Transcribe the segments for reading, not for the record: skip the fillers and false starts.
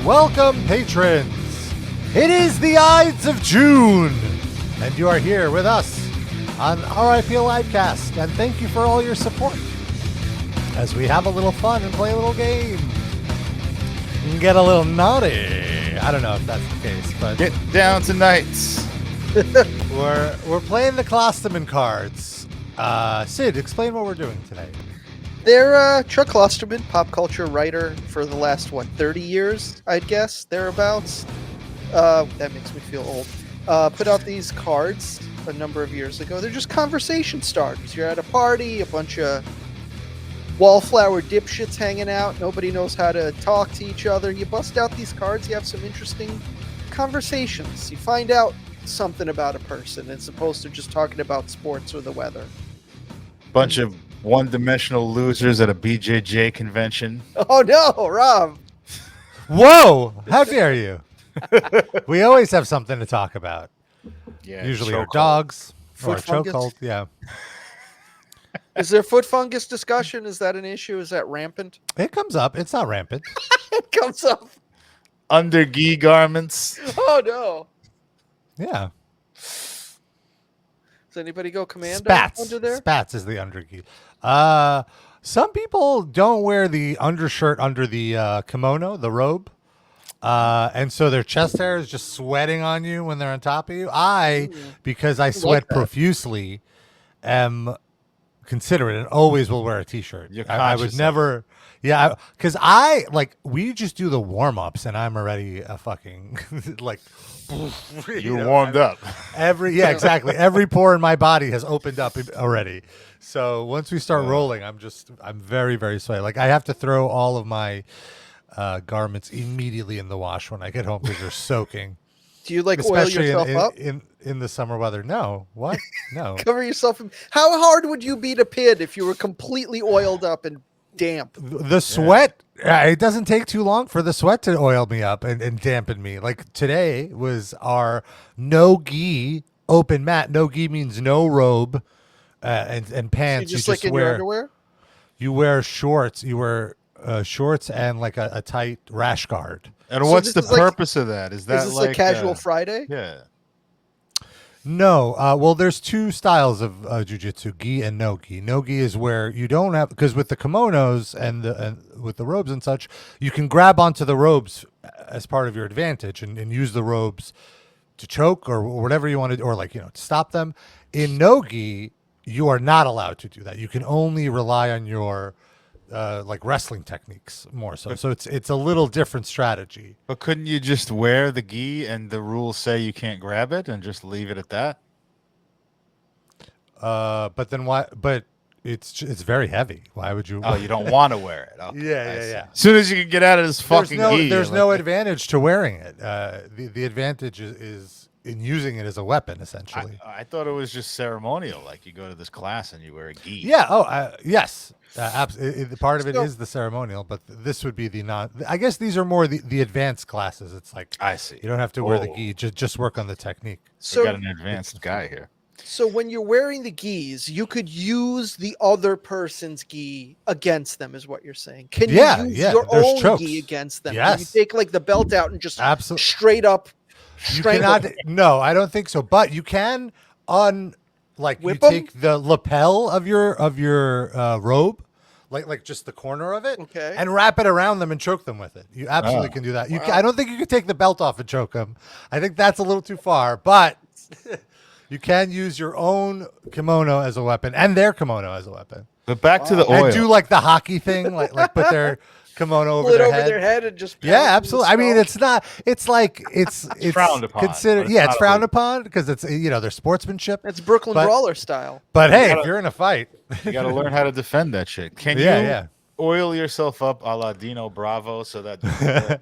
Welcome, patrons. It is the Ides of June, and you are here with us on RIP Livecast, and thank you for all your support as we have a little fun and play a little game. And get a little naughty. I don't know if that's the case, but get down tonight. we're playing the Klosterman cards. Sid, explain what we're doing today. They're Chuck Klosterman, pop culture writer for the last, 30 years, I'd guess, thereabouts. That makes me feel old. Put out these cards a number of years ago. They're just conversation starters. You're at a party, a bunch of wallflower dipshits hanging out. Nobody knows how to talk to each other. You bust out these cards, you have some interesting conversations. You find out something about a person as opposed to just talking about sports or the weather. Bunch of one-dimensional losers at a BJJ convention. Oh no, Rob! Whoa! How dare you? We always have something to talk about. Yeah, usually our dogs or Foot fungus? chokehold. Yeah, Is there foot fungus discussion? Is that an issue? Is that rampant? it comes up. It's not rampant. It comes up. Under gi garments. Oh no! Yeah. Does anybody go commando Spats. under there? Spats is the undergi. Some people don't wear the undershirt under the kimono, the robe. And so their chest hair is just sweating on you when they're on top of you. Because I sweat profusely, am considerate and always will wear a t-shirt. I would never. Yeah, because we just do the warm-ups and I'm already a fucking You're warmed up. Exactly. Every pore in my body has opened up already. So once we start rolling, I'm very, very sweaty. Like I have to throw all of my garments immediately in the wash when I get home because they're soaking. Do you oil yourself up? In the summer weather? No. What? No. Cover yourself in... How hard would you beat a pin if you were completely oiled up and damp? The sweat, it doesn't take too long for the sweat to oil me up and dampen me. Like today was our no gi open mat. No gi means no robe and pants. So you just in your underwear? You wear shorts. You wear shorts and like a tight rash guard. And what's the purpose of that? Is that is this a casual Friday? Yeah. No, well, there's two styles of jiu-jitsu, gi and no gi. No gi is where you don't have, because with the kimonos and with the robes and such, you can grab onto the robes as part of your advantage and use the robes to choke or whatever you want to, or to stop them. In no gi, you are not allowed to do that. You can only rely on your wrestling techniques more so. So it's a little different strategy. But couldn't you just wear the gi and the rules say you can't grab it and just leave it at that? But then why? But it's very heavy. Why would you? Oh, you don't want to wear it. Okay, yeah. As soon as you can get out of this fucking gi, there's no advantage to wearing it. The advantage is in using it as a weapon, essentially. I thought it was just ceremonial. Like you go to this class and you wear a gi. Yeah. Oh, yes. Part of it is the ceremonial, but this would be the non. I guess these are more the advanced classes. It's like I see. You don't have to wear the gi. Just work on the technique. So we got an advanced guy here. So when you're wearing the gis, you could use the other person's gi against them, is what you're saying. Can you use your own gi against them? Yes. Can you take the belt out and just straight up strangle them? No, I don't think so. But you can take the lapel of your robe, like just the corner of it, and wrap it around them and choke them with it. You absolutely can do that. I don't think you can take the belt off and choke them. I think that's a little too far, but you can use your own kimono as a weapon and their kimono as a weapon. But back to the oil. And do the hockey thing, like put their kimono over their head and just absolutely. I mean, it's not. It's frowned upon. Considered, it's frowned upon because it's their sportsmanship. It's Brooklyn Brawler style. But hey, if you're in a fight, you got to learn how to defend that shit. Can you oil yourself up a la Dino Bravo so that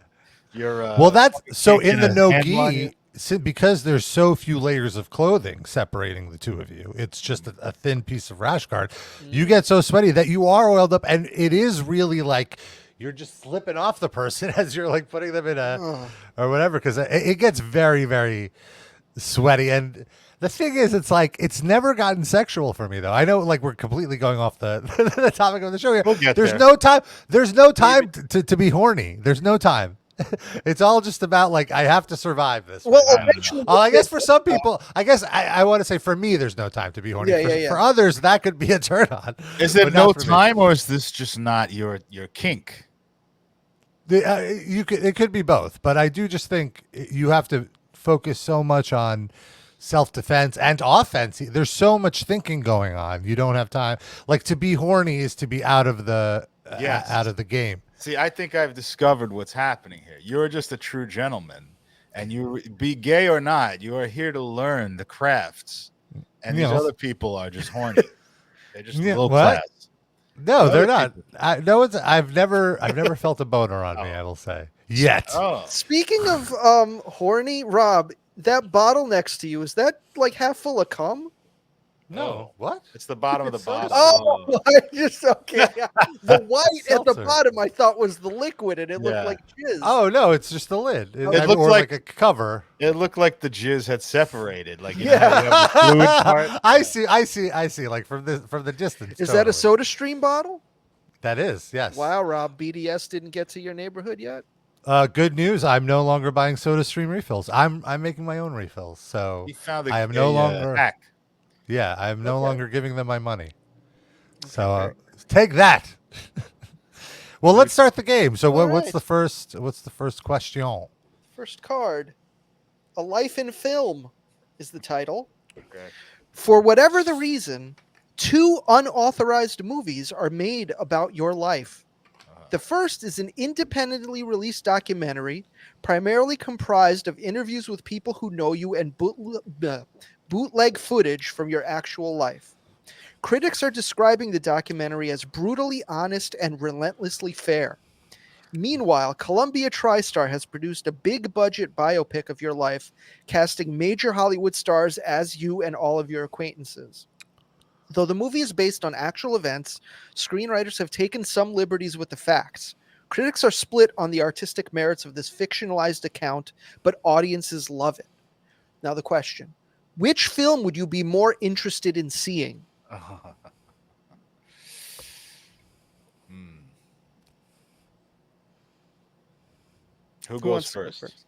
you're well, that's so in the no gi. Because there's so few layers of clothing separating the two of you, it's just a thin piece of rash guard. You get so sweaty that you are oiled up, and it is really like you're just slipping off the person as you're putting them in or whatever, because it gets very, very sweaty. And the thing is, it's never gotten sexual for me, though. I know we're completely going off the the topic of the show here. We'll get There's no time to be horny. There's no time. It's all just about like I have to survive this. Well, right now. eventually, I guess for some people, I want to say for me, there's no time to be horny. For others, that could be a turn on. Is it no time, or is this just not your kink? It could be both, but I do just think you have to focus so much on self-defense and offense. There's so much thinking going on. You don't have time. Like to be horny is to be out of the out of the game. See, I think I've discovered what's happening here. You're just a true gentleman, and you be gay or not, you are here to learn the crafts. And these other people are just horny. They're just low class. No, they're not. I've never felt a boner on me. I will say yet. Oh. Speaking of horny, Rob, that bottle next to you, is that like half full of cum? No. What? It's the bottom of the bottle. Oh, I just okay. The white at the bottom I thought was the liquid, and it looked like jizz. Oh no, it's just the lid. It looked like a cover. It looked like the jizz had separated. Like you know how you have the fluid part. I see. Like from the distance. Is that a Soda Stream bottle? That is, yes. Wow, Rob, BDS didn't get to your neighborhood yet. Good news. I'm no longer buying Soda Stream refills. I'm making my own refills. So I am no longer hack. Yeah, I am no longer giving them my money. So take that. Well, let's start the game. So what's the first question? First card. A Life in Film is the title. Okay. For whatever the reason, 2 unauthorized movies are made about your life. The first is an independently released documentary, primarily comprised of interviews with people who know you and bootleg footage from your actual life. Critics are describing the documentary as brutally honest and relentlessly fair. Meanwhile, Columbia TriStar has produced a big-budget biopic of your life, casting major Hollywood stars as you and all of your acquaintances. Though the movie is based on actual events, screenwriters have taken some liberties with the facts. Critics are split on the artistic merits of this fictionalized account, but audiences love it. Now the question. Which film would you be more interested in seeing? Who goes first?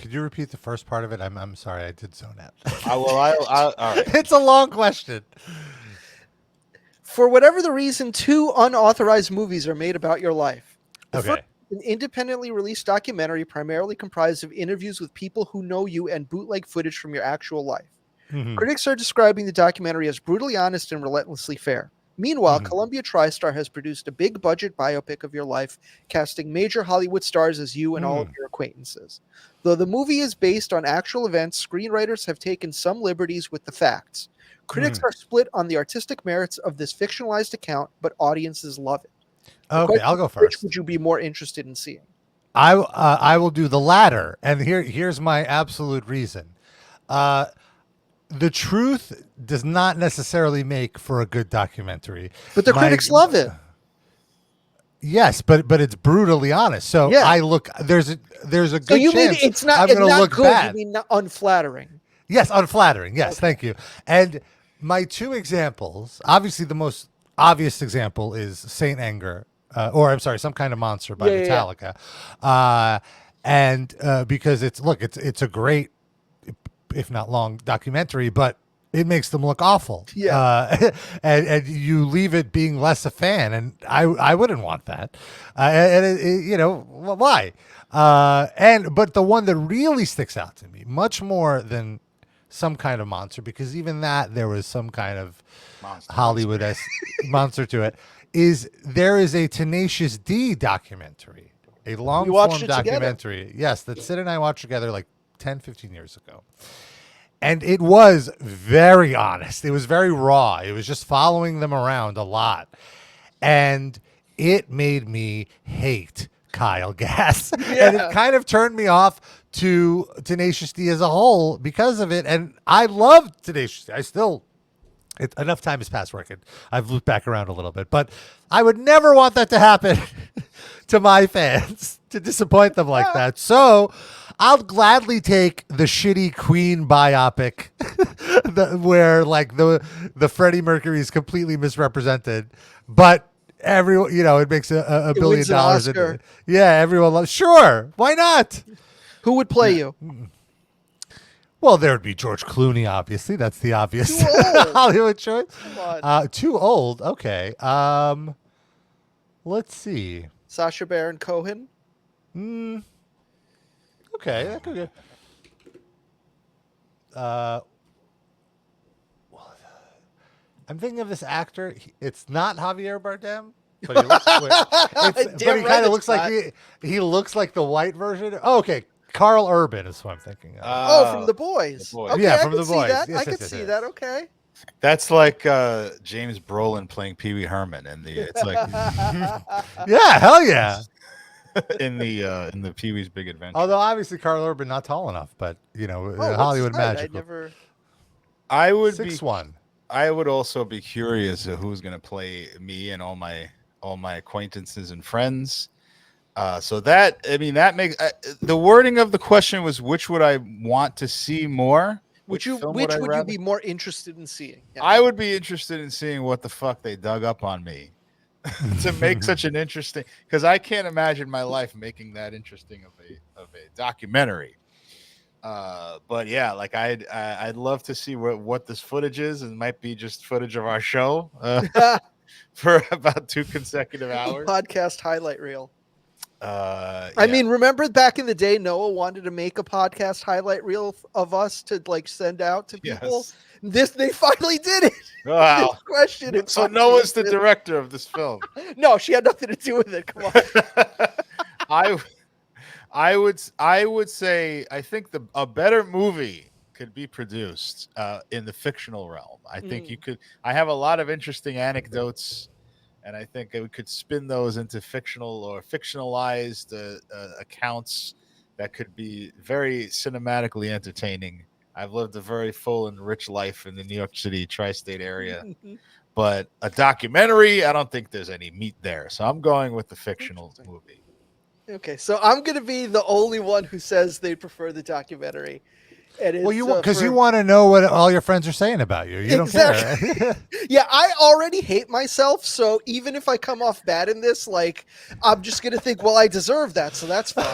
Could you repeat the first part of it? I'm sorry, I did zone out. All right. It's a long question. For whatever the reason, 2 unauthorized movies are made about your life. The first is an independently released documentary primarily comprised of interviews with people who know you and bootleg footage from your actual life. Mm-hmm. Critics are describing the documentary as brutally honest and relentlessly fair. Meanwhile, Columbia TriStar has produced a big-budget biopic of your life, casting major Hollywood stars as you and all of your acquaintances. Though the movie is based on actual events, screenwriters have taken some liberties with the facts. Critics are split on the artistic merits of this fictionalized account, but audiences love it. Okay, I'll go first. Which would you be more interested in seeing? I will do the latter, and here's my absolute reason. The truth does not necessarily make for a good documentary, but the critics love it. Yes, but it's brutally honest. So there's a good so you chance mean it's not, I'm going to look good, bad. You mean not unflattering? Yes, unflattering. Yes, thank you. And my 2 examples, obviously the most obvious example is Saint Anger, Some Kind of Monster by Metallica. And because it's a great, if not long, documentary, but it makes them look awful. Yeah. And you leave it being less a fan, and I wouldn't want that. Why? But the one that really sticks out to me, much more than Some Kind of Monster, because even that there was some kind of Hollywood-esque monster to it, there is a Tenacious D documentary, a long-form documentary. Together. Yes, that Sid and I watched together like 10, 15 years ago. And it was very honest. It was very raw. It was just following them around a lot. And it made me hate Kyle Gass. Yeah. And it kind of turned me off to Tenacious D as a whole because of it. And I love Tenacious D. Enough time has passed where I've looped back around a little bit. But I would never want that to happen to my fans, to disappoint them like that. So I'll gladly take the shitty Queen biopic where like the Freddie Mercury is completely misrepresented. But everyone, it makes a It billion wins an dollars. Oscar. Yeah, everyone loves. Sure, why not? Who would play you? Well, there would be George Clooney. Obviously, that's the obvious Too old. Hollywood choice. Come on. Too old. Okay. Let's see. Sacha Baron Cohen. Okay, that could go. I'm thinking of this actor. It's not Javier Bardem, but he looks. But he kind of looks like he looks like the white version. Oh, okay, Carl Urban is what I'm thinking of. From The Boys. The Boys. Okay, Yeah, I from can The see Boys. that. Yes, I can yes, see yes. that. Okay. That's like James Brolin playing Pee Wee Herman in the. It's like Yeah, hell yeah. in the Pee Wee's Big Adventure. Although obviously Carl Urban not tall enough, but What's Hollywood his height? magic. I would 6'1". I would also be curious of who's going to play me and all my acquaintances and friends. So that makes the wording of the question was which would I want to see more? Which film would you rather? be more interested in seeing? Yeah. I would be interested in seeing what the fuck they dug up on me to make such an interesting. Because I can't imagine my life making that interesting of a documentary. But yeah, like I'd love to see what this footage is. It might be just footage of our show for about 2 consecutive hours. Podcast highlight reel. I mean, remember back in the day, Noah wanted to make a podcast highlight reel of us to like send out to people. Yes. They finally did it. Wow. This question. So Noah's the director of this film. No, she had nothing to do with it. Come on. I would say I think a better movie could be produced in the fictional realm. I think you could. I have a lot of interesting anecdotes, and I think we could spin those into fictional or fictionalized accounts that could be very cinematically entertaining. I've lived a very full and rich life in the New York City tri-state area, but a documentary, I don't think there's any meat there. So I'm going with the fictional movie. Okay, so I'm going to be the only one who says they prefer the documentary. And it's, you want to know what all your friends are saying about you. You don't care. Yeah, I already hate myself, so even if I come off bad in this, like, I'm just going to think, well, I deserve that, so that's fine.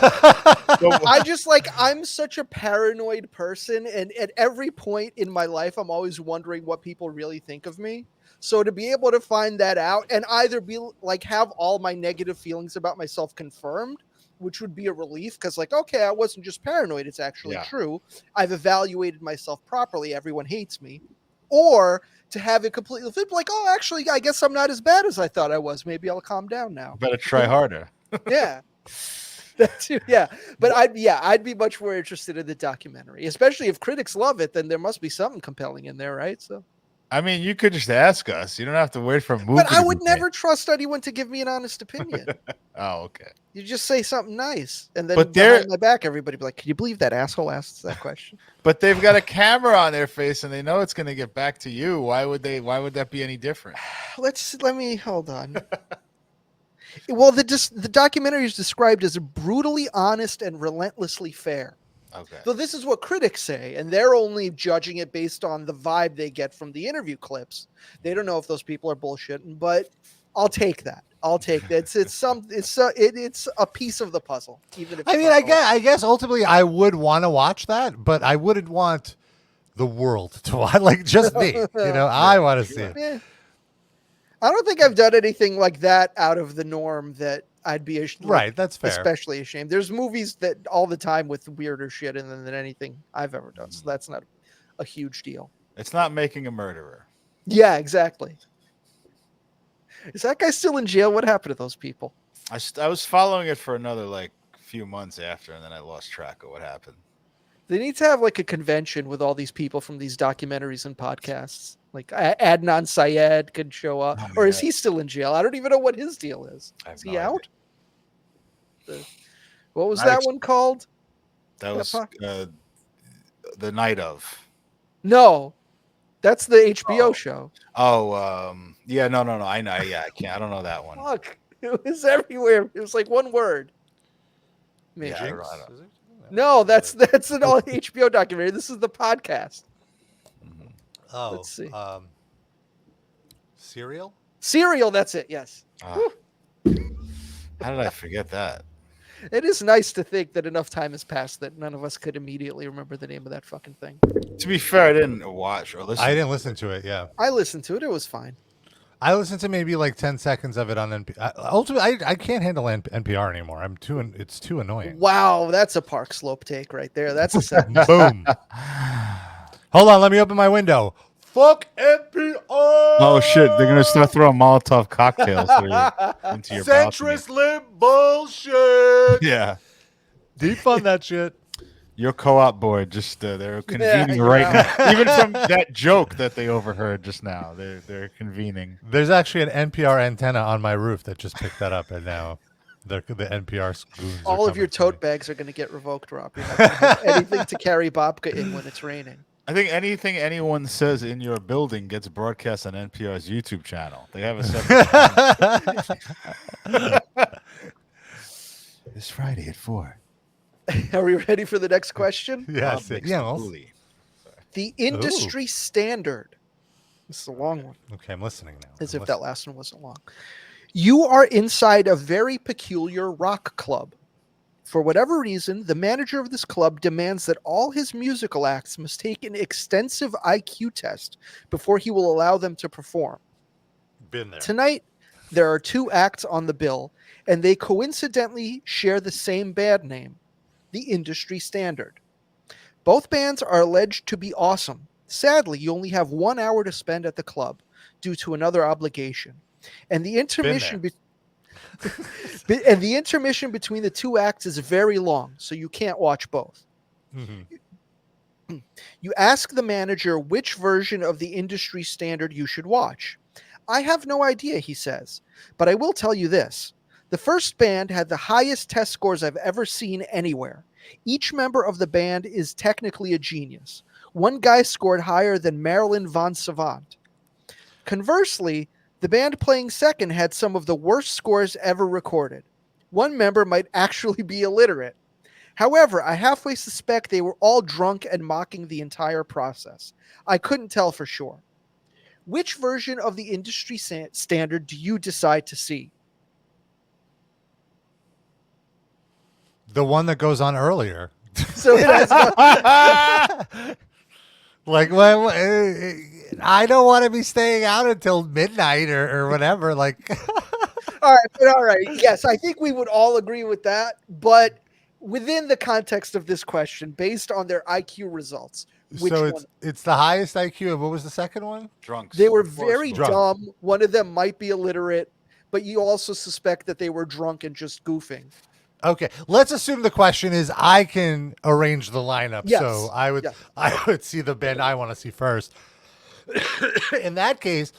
I'm such a paranoid person, and at every point in my life, I'm always wondering what people really think of me. So to be able to find that out and either be like, have all my negative feelings about myself confirmed, which would be a relief because, like, okay, I wasn't just paranoid. It's actually true. I've evaluated myself properly. Everyone hates me. Or to have it completely flip, like, oh, actually, I guess I'm not as bad as I thought I was. Maybe I'll calm down now. Better try harder. Yeah. That too, yeah. But I'd be much more interested in the documentary, especially if critics love it, then there must be something compelling in there, right? So I mean, you could just ask us. You don't have to wait for a movie. But I would never trust anyone to give me an honest opinion. Oh, okay. You just say something nice, and then behind my back, everybody be like, "Can you believe that asshole asked that question?" But they've got a camera on their face, and they know it's going to get back to you. Why would that be any different? Let me hold on. Well, the documentary is described as brutally honest and relentlessly fair. Okay. So this is what critics say, and they're only judging it based on the vibe they get from the interview clips. They don't know if those people are bullshitting, but I'll take that. It's a piece of the puzzle. Even if I guess ultimately I would want to watch that, but I wouldn't want the world to watch, like just me. I want to see it. Yeah. I don't think I've done anything like that out of the norm that I'd be right. That's fair. Especially ashamed. There's movies that all the time with weirder shit in them than anything I've ever done. So that's not a huge deal. It's not making a murderer. Yeah, exactly. Is that guy still in jail? What happened to those people? I was following it for another few months after, and then I lost track of what happened. They need to have a convention with all these people from these documentaries and podcasts. Like Adnan Syed could show up, or is he still in jail? I don't even know what his deal is. Is he out? What was that one called? That was The Night Of. No, that's the HBO show. Oh, yeah, no. I know. Yeah, I can't. I don't know that one. Fuck, it was everywhere. It was like one word. Maybe. Yeah, I don't know. No, that's an all HBO documentary. This is the podcast. Oh, let's see. Serial. Serial. That's it. Yes. Ah, how did I forget that? It is nice to think that enough time has passed that none of us could immediately remember the name of that fucking thing. To be fair, I didn't watch or listen. I didn't listen to it. Yeah, I listened to it. It was fine. I listened to maybe like 10 seconds of it on NPR. Ultimately, I can't handle NPR anymore. It's too annoying. Wow, that's a Park Slope take right there. That's a sentence. Boom. Hold on, let me open my window. Fuck NPR. Oh shit! They're gonna start throwing Molotov cocktails into your Centrist lib bullshit. Yeah, Defund that shit. your co-op board just they're convening you're right out. now. Even from that joke that they overheard just now, they're convening. There's actually an NPR antenna on my roof that just picked that up, and now the NPR goons. All of your tote bags are going to get revoked, Rob. You're not going to have anything to carry babka in when it's raining. I think anything anyone says in your building gets broadcast on NPR's YouTube channel. They have a separate. This Friday at 4. Are we ready for the next question? Yes. Bob makes Yeah. the well, coolie. The industry standard. This is a long one, okay, I'm listening now. as I'm if that last one wasn't long. You are inside a very peculiar rock club. For whatever reason, the manager of this club demands that all his musical acts must take an extensive IQ test before he will allow them to perform. Been there. Tonight, there are 2 acts on the bill, and they coincidentally share the same band name, the industry standard. Both bands are alleged to be awesome. Sadly, you only have 1 hour to spend at the club due to another obligation. And the intermission and the intermission between the 2 acts is very long, so you can't watch both. Mm-hmm. You ask the manager which version of the industry standard you should watch. I have no idea, he says, but I will tell you this. The first band had the highest test scores I've ever seen anywhere. Each member of the band is technically a genius. One guy scored higher than Marilyn von Savant. Conversely, the band playing second had some of the worst scores ever recorded. One member might actually be illiterate. However, I halfway suspect they were all drunk and mocking the entire process. I couldn't tell for sure. Which version of the industry standard do you decide to see? The one that goes on earlier. So it has Like, well, I don't want to be staying out until midnight or whatever. Like, all right. Yes, I think we would all agree with that. But within the context of this question, based on their IQ results, which so one? it's the highest IQ. And what was the second one? Drunks. They were Of course, very drunk. dumb. One of them might be illiterate, but you also suspect that they were drunk and just goofing. Okay, let's assume the question is I can arrange the lineup. Yes. So I would see the band I want to see first. In that case,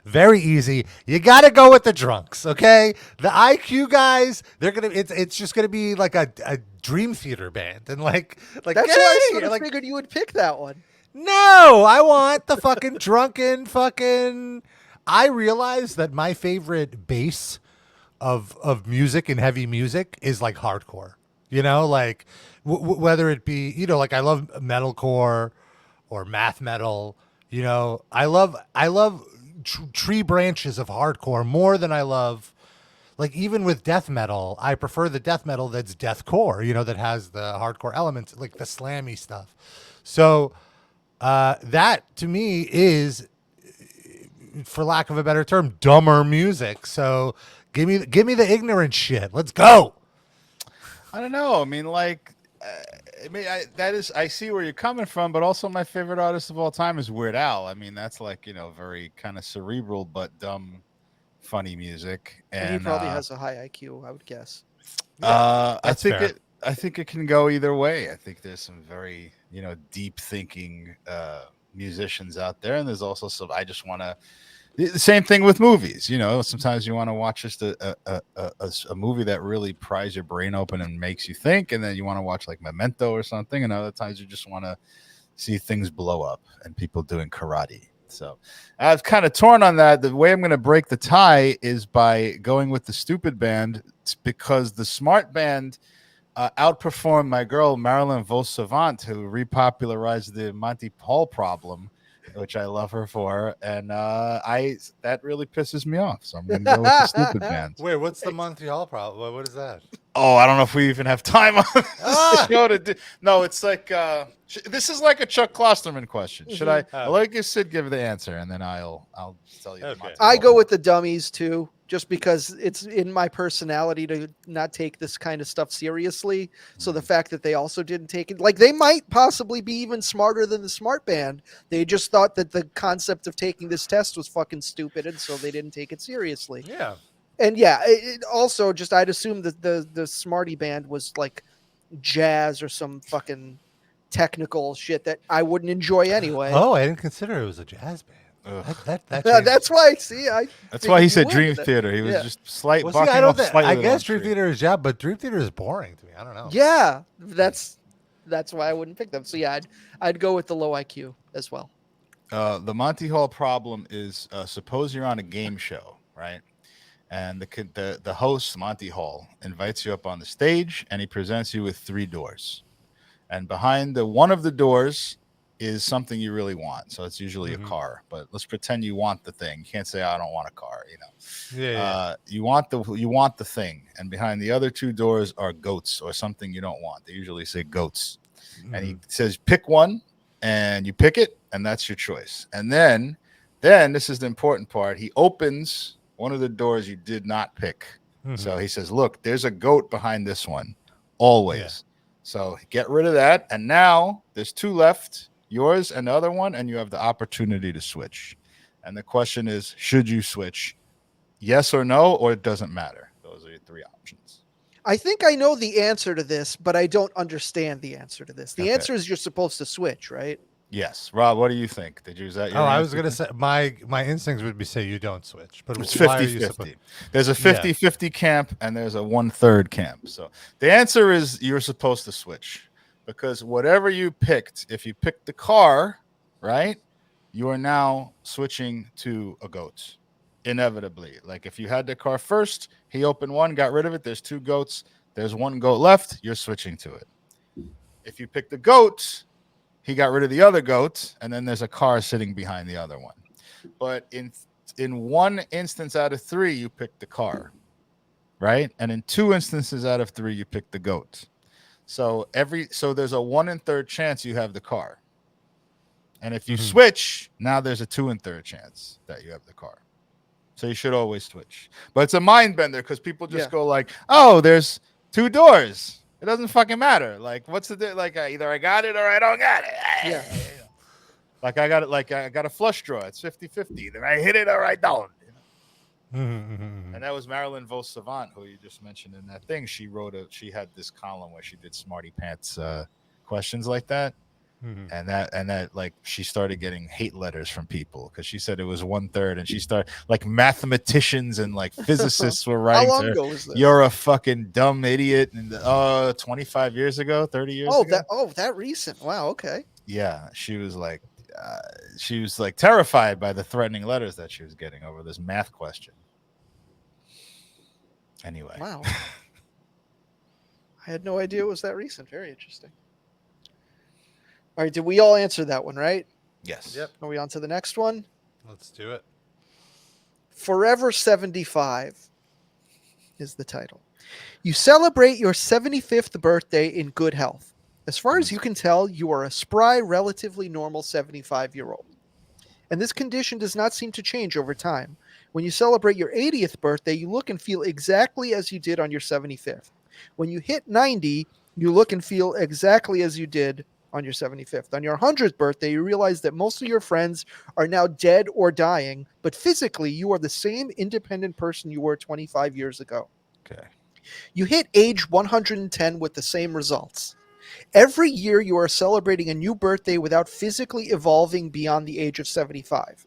very easy. You got to go with the drunks, okay? The IQ guys, it's just gonna be like a Dream Theater band, and like That's get why I outta sort here, of like, figured you would pick that one. no, I want the fucking drunken fucking. I realize that my favorite bass of music and heavy music is like hardcore. You know, like whether it be, you know, like I love metalcore or math metal. You know, I love tree branches of hardcore more than I love. Like even with death metal, I prefer the death metal that's deathcore. You know, that has the hardcore elements, like the slammy stuff. So that to me is, for lack of a better term, dumber music. So give me the ignorant shit. Let's go. I don't know. I mean, like, I see where you're coming from, but also my favorite artist of all time is Weird Al. I mean, that's like, you know, very kind of cerebral but dumb, funny music. And he probably has a high IQ, I would guess. I think fair. I think it can go either way. I think there's some very, you know, deep thinking musicians out there, and there's also some. I just want to. The same thing with movies. You know, sometimes you want to watch just a movie that really pries your brain open and makes you think, and then you want to watch like Memento or something, and other times you just want to see things blow up and people doing karate. So I've kind of torn on that. The way I'm going to break the tie is by going with the stupid band. It's because the smart band outperformed my girl Marilyn Vos Savant, who repopularized the Monty Hall problem which I love her for, and that really pisses me off. So I'm gonna go with the stupid bands. Wait, what's the Monty Hall problem? What is that? Oh, I don't know if we even have time on this Ah! show to do. No, it's like this is like a Chuck Klosterman question. Should I? Oh. I'll let you, Sid, give the answer, and then I'll tell you. The Okay. Monty I Hall. go with the dummies too, just because it's in my personality to not take this kind of stuff seriously. So the fact that they also didn't take it, like they might possibly be even smarter than the smart band. They just thought that the concept of taking this test was fucking stupid, and so they didn't take it seriously. Yeah. And yeah, it also just I'd assume that the Smarty band was like jazz or some fucking technical shit that I wouldn't enjoy anyway. Oh, I didn't consider it was a jazz band. Ugh. That That's why. See, That's why he figured you said would Dream with it. Theater. He was Yeah. just slight. Well, see, bucking I don't off think. slightly I the guess wrong Dream tree. Theater is jazz, but Dream Theater is boring to me. I don't know. Yeah, that's why I wouldn't pick them. So yeah, I'd go with the low IQ as well. The Monty Hall problem is suppose you're on a game show, right? And the host, Monty Hall, invites you up on the stage, and he presents you with 3 doors. And behind one of the doors is something you really want. So it's usually a car, but let's pretend you want the thing. You can't say, I don't want a car, you know. Yeah. You want the thing, and behind the other 2 doors are goats or something you don't want. They usually say goats. And he says, pick one, and you pick it, and that's your choice. And then this is the important part. He opens one of the doors you did not pick. So he says, look, there's a goat behind this one, always. Yeah. So get rid of that. And now there's 2 left, yours and the other one, and you have the opportunity to switch. And the question is, should you switch? Yes or no, or it doesn't matter. Those are your 3 options. I think I know the answer to this, but I don't understand the answer to this. The Okay. answer is you're supposed to switch, right? Yes. Rob, what do you think? Did you use that? Oh, I was gonna say my instincts would be say you don't switch, but It's why are you 50-50. There's a 50-50 camp and there's a 1/3 camp. So the answer is you're supposed to switch, because whatever you picked, if you picked the car, right, you are now switching to a goat. Inevitably. Like if you had the car first, he opened one, got rid of it. There's 2 goats. There's 1 goat left. You're switching to it. If you pick the goat, he got rid of the other goat, and then there's a car sitting behind the other one. But in 1 instance out of 3, you pick the car, right? And in 2 instances out of 3, you pick the goat. So there's a 1 1/3 chance you have the car. And if you switch, now there's a 2 1/3 chance that you have the car. So you should always switch. But it's a mind bender because people just go like, "Oh, there's 2 doors. It doesn't fucking matter. Like, what's the like? Either I got it or I don't got it." Yeah. Like I got it. Like I got a flush draw. It's 50-50. Then I hit it or I don't. You know? And that was Marilyn Vos Savant, who you just mentioned in that thing. She had this column where she did smarty pants questions like that. And that like she started getting hate letters from people because she said it was 1/3, and she started like mathematicians and like physicists were writing. How long to her, ago was this? You're a fucking dumb idiot. And 25 years ago, 30 years ago. That recent. Wow. Okay. Yeah, she was like terrified by the threatening letters that she was getting over this math question. Anyway. Wow. I had no idea it was that recent. Very interesting. All right, did we all answer that one, right? Yes. Yep. Are we on to the next one? Let's do it. Forever 75 is the title. You celebrate your 75th birthday in good health. As far as you can tell, you are a spry, relatively normal 75-year-old. And this condition does not seem to change over time. When you celebrate your 80th birthday, you look and feel exactly as you did on your 75th. When you hit 90, you look and feel exactly as you did on your 75th. On your 100th birthday, you realize that most of your friends are now dead or dying, but physically you are the same independent person you were 25 years ago. Okay. You hit age 110 with the same results. Every year you are celebrating a new birthday without physically evolving beyond the age of 75.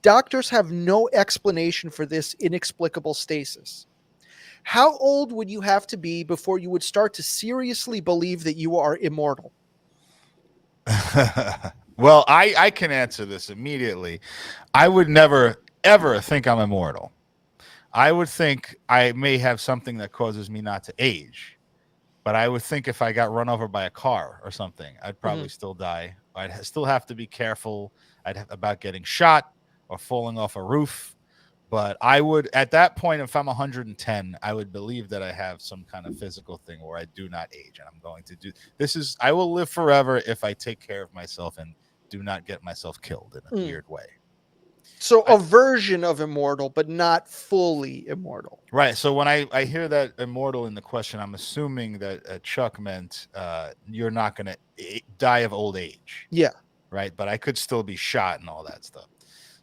Doctors have no explanation for this inexplicable stasis. How old would you have to be before you would start to seriously believe that you are immortal? Well, I can answer this immediately. I would never, ever think I'm immortal. I would think I may have something that causes me not to age. But I would think if I got run over by a car or something, I'd probably still die. I'd still have to be careful. about getting shot or falling off a roof. But I would, at that point, if I'm 110, I would believe that I have some kind of physical thing where I do not age, and I'm going to do this. I will live forever if I take care of myself and do not get myself killed in a weird way. So a version of immortal, but not fully immortal. Right. So when I hear that immortal in the question, I'm assuming that Chuck meant you're not going to die of old age. Yeah. Right. But I could still be shot and all that stuff.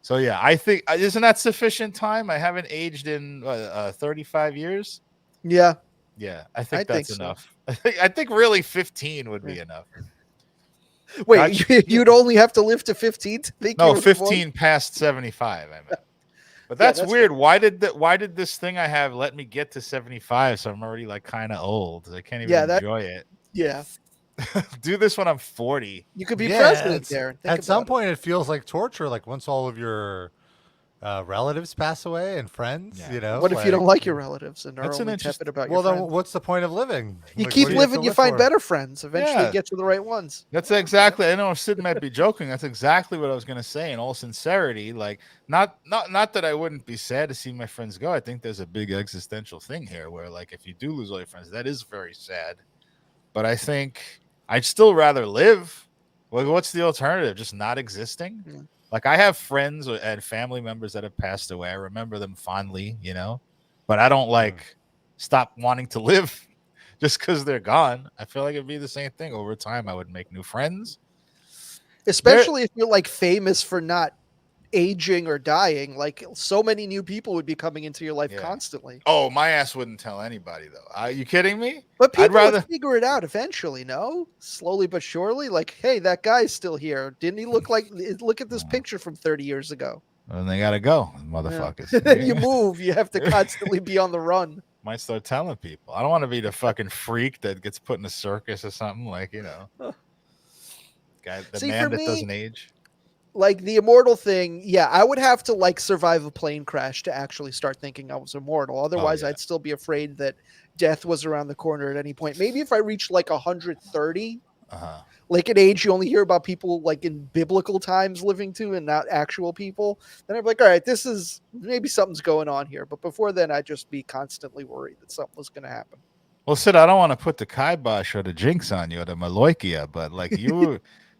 So, yeah, I think, isn't that sufficient time? I haven't aged in 35 years. Yeah. Yeah. I think that's so. enough. I think really 15 would be enough. Wait, you'd only have to live to 15 to think No, 15 past 75, I meant. But that's weird. Fair. Why did this thing I have let me get to 75? So I'm already like kind of old. I can't even enjoy it. Yeah. Do this when I'm 40. You could be president there. At some point, it feels like torture. Like once all of your relatives pass away and friends, you know. What if you don't like your relatives and are only tepid about your friends? Well, then what's the point of living? You keep living, you find better friends. Eventually get to the right ones. That's exactly. I know Sid might be joking. That's exactly what I was going to say. In all sincerity, like not that I wouldn't be sad to see my friends go. I think there's a big existential thing here where, like, if you do lose all your friends, that is very sad. But I think I'd still rather live. Well, what's the alternative? Just not existing? Yeah. Like, I have friends and family members that have passed away. I remember them fondly, you know, but I don't stop wanting to live just because they're gone. I feel like it'd be the same thing. Over time, I would make new friends. Especially if you're like famous for not aging or dying. Like, so many new people would be coming into your life constantly. Oh, my ass wouldn't tell anybody, though. Are you kidding me? But people would figure it out eventually, no? Slowly but surely. Like, hey, that guy's still here. Didn't he look at this picture from 30 years ago? And they got to go, motherfuckers. Then you move. You have to constantly be on the run. Might start telling people. I don't want to be the fucking freak that gets put in a circus or something, like, you know. Guy, the man that doesn't age. Like the immortal thing, I would have to like survive a plane crash to actually start thinking I was immortal. Otherwise, I'd still be afraid that death was around the corner at any point. Maybe if I reached like 130, like an age you only hear about people like in biblical times living to and not actual people, then I'd be like, all right, this is maybe something's going on here. But before then, I'd just be constantly worried that something was going to happen. Well, Sid, I don't want to put the kibosh or the jinx on you or the maloikia, but like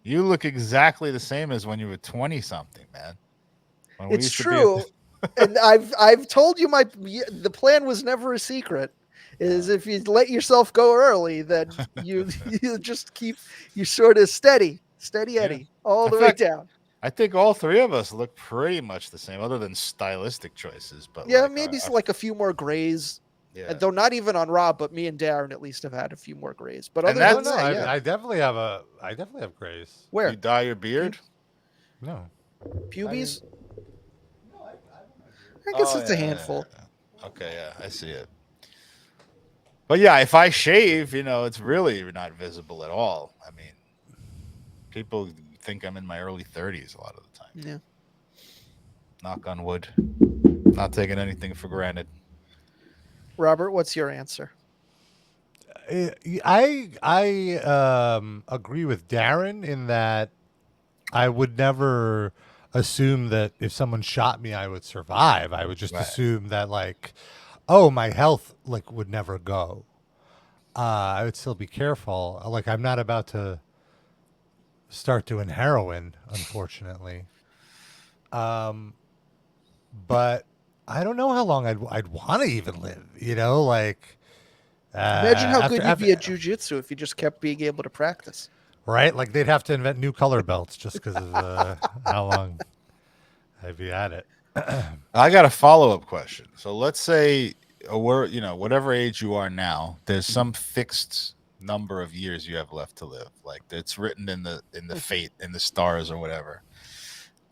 you look exactly the same as when you were 20-something, man. It's true. And I've told you the plan was never a secret. Is if you let yourself go early, then you just keep you sort of steady Eddie all the way down. I think all three of us look pretty much the same, other than stylistic choices. But maybe like a few more grays. Yeah. Though not even on Rob, but me and Darren at least have had a few more grays. But other than that, I definitely have grays. Where? You dye your beard? No. Pubes? I guess it's a handful. Yeah. Okay, yeah, I see it. But yeah, if I shave, it's really not visible at all. I mean, people think I'm in my early 30s a lot of the time. Yeah. Knock on wood. Not taking anything for granted. Robert, what's your answer? I agree with Darren in that I would never assume that if someone shot me, I would survive. I would just assume that my health would never go. I would still be careful. Like, I'm not about to start doing heroin, unfortunately. But I don't know how long I'd want to even live, imagine how good you'd be at jiu-jitsu if you just kept being able to practice. Right? Like, they'd have to invent new color belts just because of how long I'd be at it. I got a follow-up question. So let's say whatever age you are now, there's some fixed number of years you have left to live. Like, it's written in the fate, in the stars or whatever.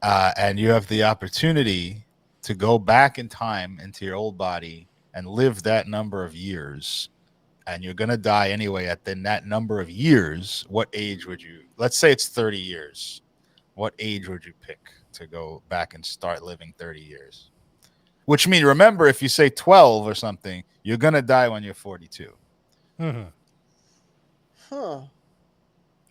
And you have the opportunity to go back in time into your old body and live that number of years, and you're going to die anyway that number of years. What age would you, let's say it's 30 years. What age would you pick to go back and start living 30 years? Which means, remember, if you say 12 or something, you're going to die when you're 42. Mm-hmm. Huh.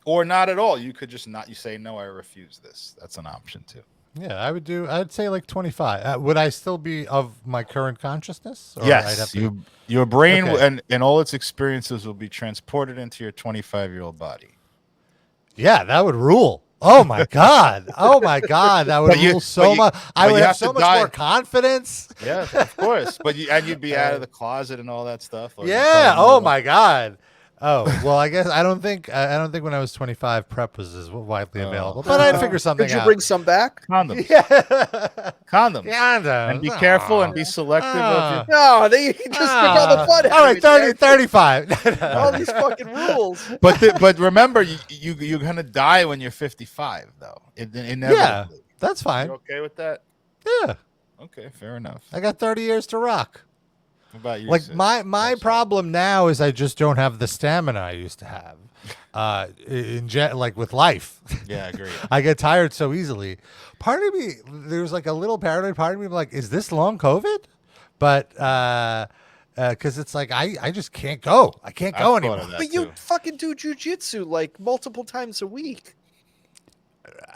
or not at all. You could just not. You say no, I refuse this. That's an option too. Yeah, I'd say like 25. Would I still be of my current consciousness? Or I'd have Yes, to... your brain Okay. and all its experiences will be transported into your 25-year-old body. Yeah, that would rule. Oh my god. Oh my god, that would rule so much. I would have so much more confidence. Yes, of course. But you'd be out of the closet and all that stuff. Yeah. Oh my god. Oh well, I guess I don't think when I was 25 PrEP was as widely available, but I'd figure something Could you out. bring some back? Condoms. Yeah. Condoms. Condoms. And be careful and be selective of your. No, they just took all the fun out All of right, it, 30, Jack. 35. All these fucking rules. But remember, you're gonna die when you're 55, though. Inevitably. Yeah, that's fine. You okay with that? Yeah, Okay, fair enough. I got 30 years to rock. What about you? Like Sid? my problem now is I just don't have the stamina I used to have. Like with life. Yeah, I agree. I get tired so easily. Part of me, there's like a little paranoid part of me, like, is this long COVID? But because it's like I just can't go. I can't go I've thought anymore. of that But you too. fucking do jujitsu like multiple times a week.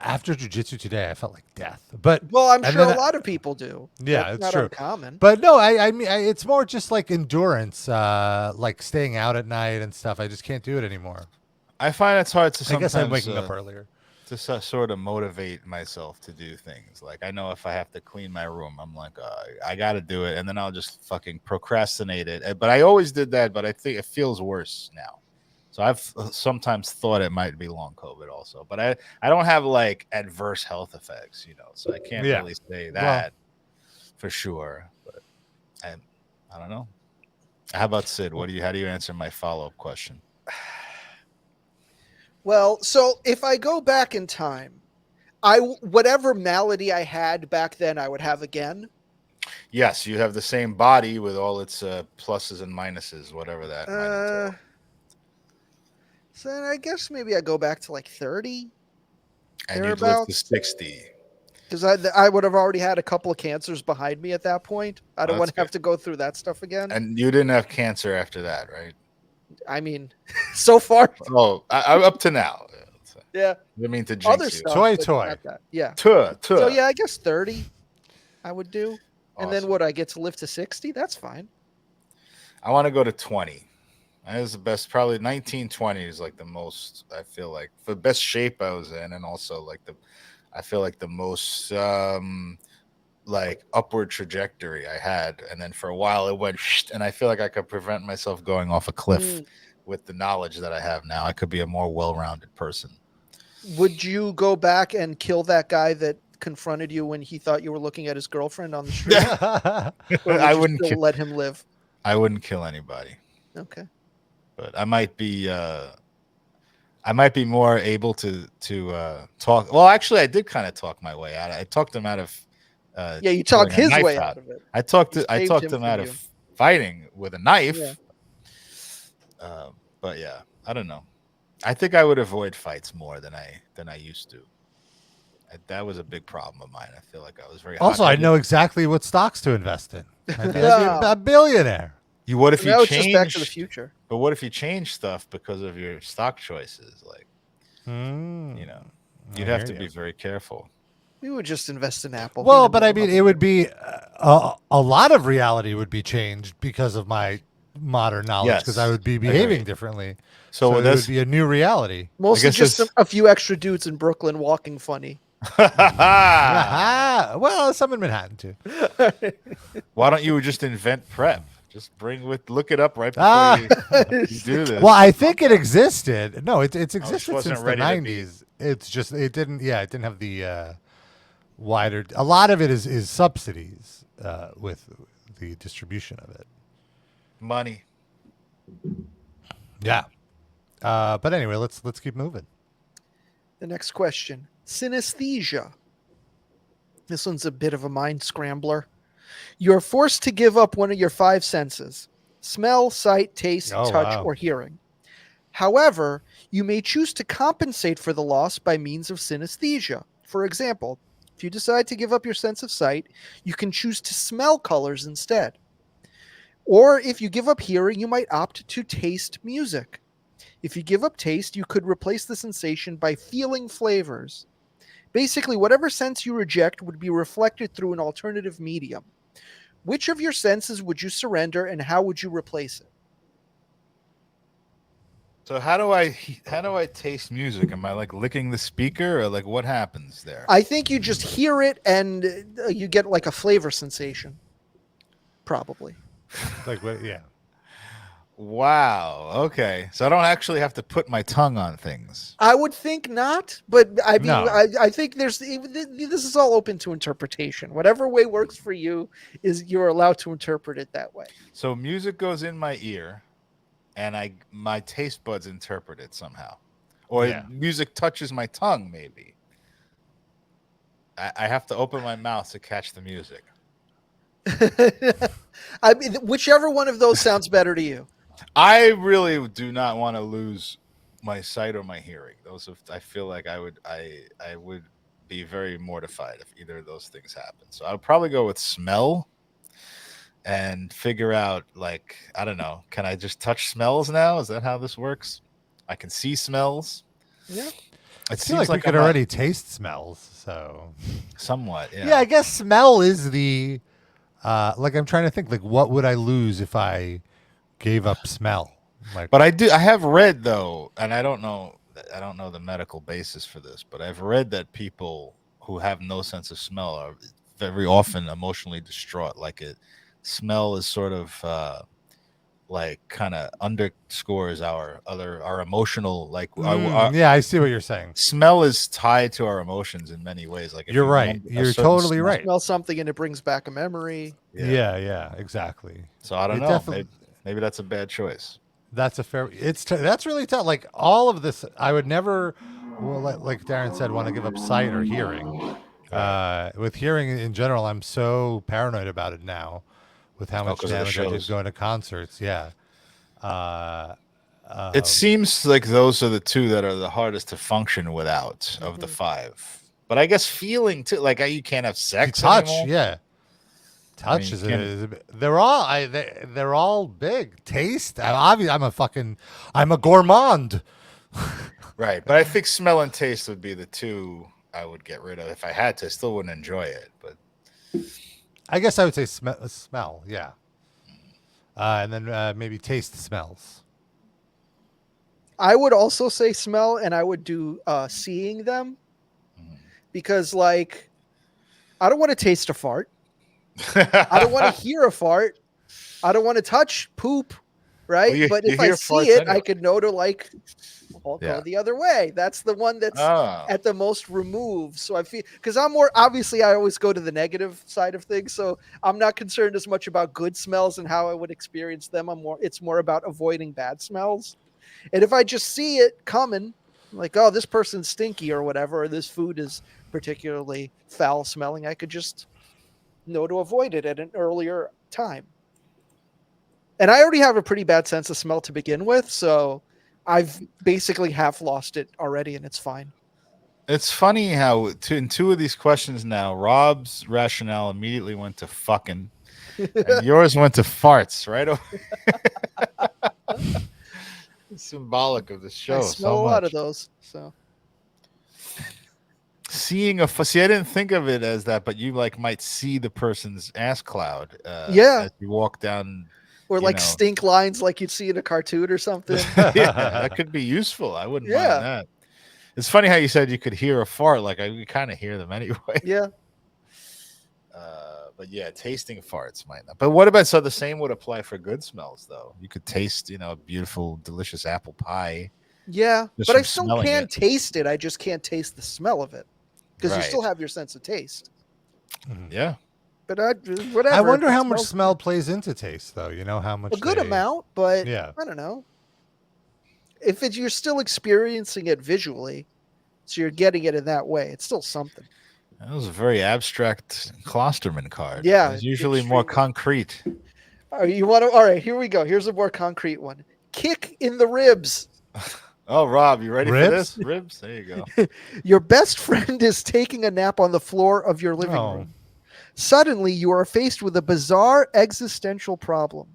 After jujitsu today, I felt like death. But Well, I'm and sure then a lot of people do. Yeah, That's it's not true. uncommon. But no, I mean, it's more just like endurance, like staying out at night and stuff. I just can't do it anymore. I find it's hard to I sometimes. guess I'm waking up earlier. To sort of motivate myself to do things. Like I know if I have to clean my room, I'm like, I got to do it, and then I'll just fucking procrastinate it. But I always did that, but I think it feels worse now. So I've sometimes thought it might be long COVID also, but I don't have like adverse health effects, so I can't really say that for sure. But I don't know. How about Sid? How do you answer my follow-up question? Well, so if I go back in time, whatever malady I had back then, I would have again. Yes, you have the same body with all its pluses and minuses, whatever that might entail. So then I guess maybe I go back to like 30. And you'd live to 60. Because I would have already had a couple of cancers behind me at that point. I don't want to have to go through that stuff again. And you didn't have cancer after that, right? I mean, so far. Oh, up to now. Yeah. I didn't mean to jinx Other you. stuff. Toy. not that. Yeah. So yeah, I guess 30 I would do. And then Awesome. would I get to live to 60? That's fine. I want to go to 20. That is the best. Probably 1920 is like the most, I feel like, for the best shape I was in, and also like I feel like the most like upward trajectory I had. And then for a while it went and I feel like I could prevent myself going off a cliff with the knowledge that I have now. I could be a more well-rounded person. Would you go back and kill that guy that confronted you when he thought you were looking at his girlfriend on the street? I wouldn't let him live. I wouldn't kill anybody. Okay. But I might be more able to talk. Well, actually, I did kind of talk my way out. I talked him out of. You talked his way out of it. I talked him out of fighting with a knife. Yeah. But yeah, I don't know. I think I would avoid fights more than I used to. That was a big problem of mine. I feel like I was very. Also, I know exactly what stocks to invest in. I'd be a billionaire. What if you change? change? Just Back to the Future. But what if you change stuff because of your stock choices? Like, you'd have to be very careful. We would just invest in Apple. Well, but I mean, it would be a lot of reality would be changed because of my modern knowledge, because I would be behaving differently. So it would be a new reality. Mostly just a few extra dudes in Brooklyn walking funny. Well, some in Manhattan too. Why don't you just invent PrEP? Just look it up right before you do this. Well, I think it existed. No, it's existed wasn't since the ready to be- 90s. It's just it didn't have the wider. A lot of it is subsidies with the distribution of it. Money. Yeah. But anyway, let's keep moving. The next question. Synesthesia. This one's a bit of a mind scrambler. You're forced to give up one of your 5 senses: smell, sight, taste, touch, or hearing. However, you may choose to compensate for the loss by means of synesthesia. For example, if you decide to give up your sense of sight, you can choose to smell colors instead. Or if you give up hearing, you might opt to taste music. If you give up taste, you could replace the sensation by feeling flavors. Basically, whatever sense you reject would be reflected through an alternative medium. Which of your senses would you surrender and how would you replace it? So how do I taste music? Am I like licking the speaker or like what happens there? I think you just hear it and you get like a flavor sensation. Probably. Like, yeah. Wow. Okay. So I don't actually have to put my tongue on things. I would think not, but I mean, No. I think this is all open to interpretation. Whatever way works for you is you're allowed to interpret it that way. So music goes in my ear, and my taste buds interpret it somehow, or Yeah. music touches my tongue. Maybe I have to open my mouth to catch the music. I mean, whichever one of those sounds better to you. I really do not want to lose my sight or my hearing. I feel like I would be very mortified if either of those things happen. So I'll probably go with smell and figure out, like, I don't know, can I just touch smells now? Is that how this works? I can see smells. Yeah. I feel like we could already taste smells, so somewhat. Yeah. Yeah, I guess smell is the like I'm trying to think, like, what would I lose if I gave up smell? Like, But I have read, though, and I don't know the medical basis for this, but I've read that people who have no sense of smell are very often emotionally distraught. Like, smell is sort of like kind of underscores our emotional, like yeah, I see what you're saying. Smell is tied to our emotions in many ways. Like, if You're you right. remember a You're certain totally smell- right. Smell something and it brings back a memory. Yeah, exactly. So I don't It know. definitely- Maybe that's a bad choice. That's a fair. That's really tough. Like, all of this, I would never. Well, like Darren said, want to give up sight or hearing. With hearing in general, I'm so paranoid about it now, with how much 'cause of the damage I did shows. going to concerts. Yeah. It seems like those are the two that are the hardest to function without of the five. But I guess feeling too, like you can't have sex. touch, anymore. yeah. Touch they're all big. Taste, I'm a gourmand. Right. But I think smell and taste would be the two I would get rid of if I had to. I still wouldn't enjoy it, but I guess I would say smell, yeah. And then maybe taste smells. I would also say smell, and I would do seeing them, because like I don't want to taste a fart. I don't want to hear a fart. I don't want to touch poop, right? Well, but you if I hear see farts it, anyway. I could know to like, I'll Yeah. go the other way. That's the one that's Oh. at the most removed. So I feel, because I'm more, obviously I always go to the negative side of things. So I'm not concerned as much about good smells and how I would experience them. It's more about avoiding bad smells. And if I just see it coming, like, oh, this person's stinky or whatever, or this food is particularly foul smelling, I could just know to avoid it at an earlier time. And I already have a pretty bad sense of smell to begin with, so I've basically half lost it already, and it's fine. It's funny how in two of these questions now, Rob's rationale immediately went to fucking, and yours went to farts, right? It's symbolic of the show. I smell so a lot much. of those. So See, I didn't think of it as that, but you like might see the person's ass cloud. Yeah. As you walk down. or You like know. stink lines, like you'd see in a cartoon or something. Yeah, that could be useful. I wouldn't mind that. It's funny how you said you could hear a fart. Like we kind of hear them anyway. Yeah. But yeah, tasting farts might not. But what about, so the same would apply for good smells though? You could taste, a beautiful, delicious apple pie. Yeah, Just but I from still smelling can it. taste it. I just can't taste the smell of it because you Right. still have your sense of taste. Yeah. But whatever. I wonder if it how much smells smell plays into taste, though. You know how much a good they- amount, but Yeah. I don't know. If you're still experiencing it visually, so you're getting it in that way, it's still something. That was a very abstract Klosterman card. Yeah, It's usually more extremely. concrete. You want to? All right, here we go. Here's a more concrete one. Kick in the ribs. Oh, Rob, you ready for Ribs? this? Ribs? There you go. Your best friend is taking a nap on the floor of your living Oh. room. Suddenly, you are faced with a bizarre existential problem.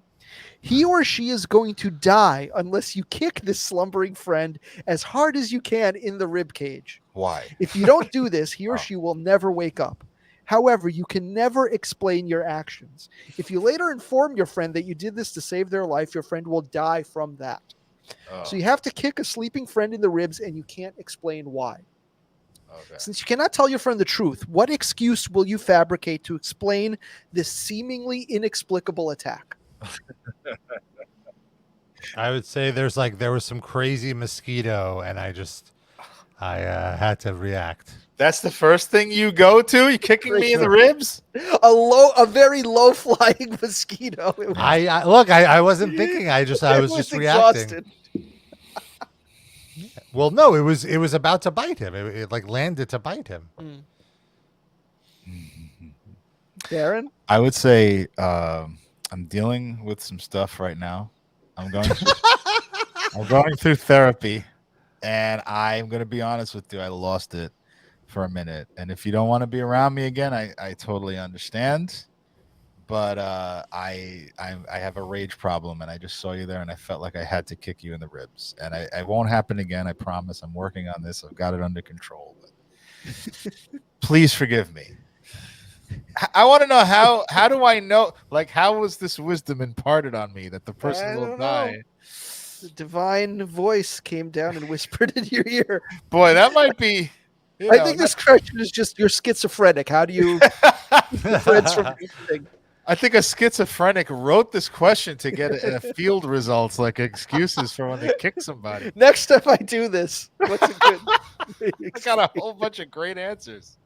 He or she is going to die unless you kick this slumbering friend as hard as you can in the rib cage. Why? If you don't do this, he or Oh. she will never wake up. However, you can never explain your actions. If you later inform your friend that you did this to save their life, your friend will die from that. Oh, So you have to kick a sleeping friend in the ribs and you can't explain why. okay. Since you cannot tell your friend the truth, what excuse will you fabricate to explain this seemingly inexplicable attack? I would say there was some crazy mosquito, and I had to react. That's the first thing you go to? You kicking me in the ribs? A very low flying mosquito. It was, I wasn't thinking. I was just reacting. exhausted. Well, no, it was about to bite him. It like landed to bite him. Darren? I would say I'm dealing with some stuff right now. I'm going through therapy, and I'm going to be honest with you. I lost it for a minute, and if you don't want to be around me again, I totally understand. But I have a rage problem, and I just saw you there, and I felt like I had to kick you in the ribs, and I won't happen again. I promise. I'm working on this. I've got it under control. But please forgive me. I want to know how do I know? Like, how was this wisdom imparted on me that the person will don't die? know. The divine voice came down and whispered in your ear. Boy, that might be. I think this question is just you're schizophrenic. How do you difference from anything? I think a schizophrenic wrote this question to get field results, like excuses for when they kick somebody. Next time I do this, what's a good? I got a whole bunch of great answers.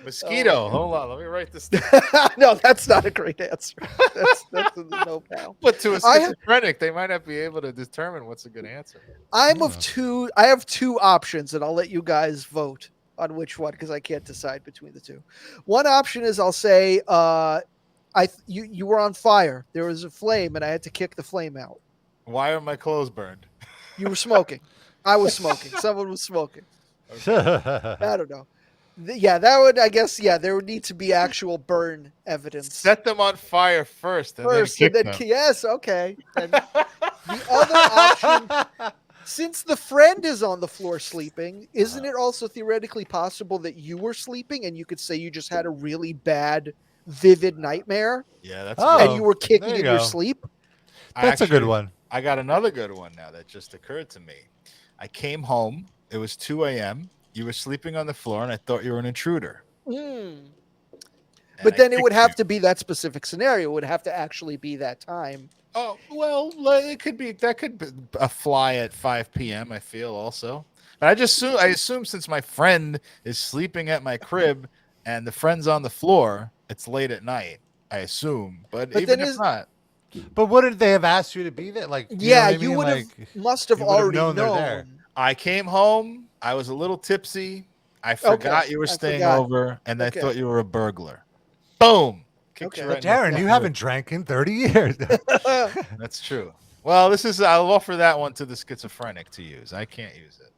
Mosquito. Hold on, let me write this down. No, that's not a great answer. That's a no pal. But to a schizophrenic, they might not be able to determine what's a good answer. I have two options, and I'll let you guys vote on which one because I can't decide between the two. One option is I'll say, you were on fire. There was a flame, and I had to kick the flame out. Why are my clothes burned? You were smoking. I was smoking. Someone was smoking. Okay. I don't know. Yeah, that would, I guess, there would need to be actual burn evidence. Set them on fire first, and then kick them. Yes, okay. And the other option, since the friend is on the floor sleeping, isn't it also theoretically possible that you were sleeping and you could say you just had a really bad, vivid nightmare? Yeah, that's and you were kicking in your sleep? That's a good one. I got another good one now that just occurred to me. I came home. It was 2 a.m. You were sleeping on the floor, and I thought you were an intruder. But then it would have to be that specific scenario. It would have to actually be that time. Oh, well, it could be. That could be a fly at 5 p.m., I feel, also. But I assume since my friend is sleeping at my crib and the friend's on the floor, it's late at night, I assume. But even if not. But wouldn't they have asked you to be there? Like, you would have must have already known. I came home. I was a little tipsy. I forgot you were staying over, and I thought you were a burglar. Boom. But Darren, you haven't drank in 30 years. That's true. Well, I'll offer that one to the schizophrenic to use. I can't use it.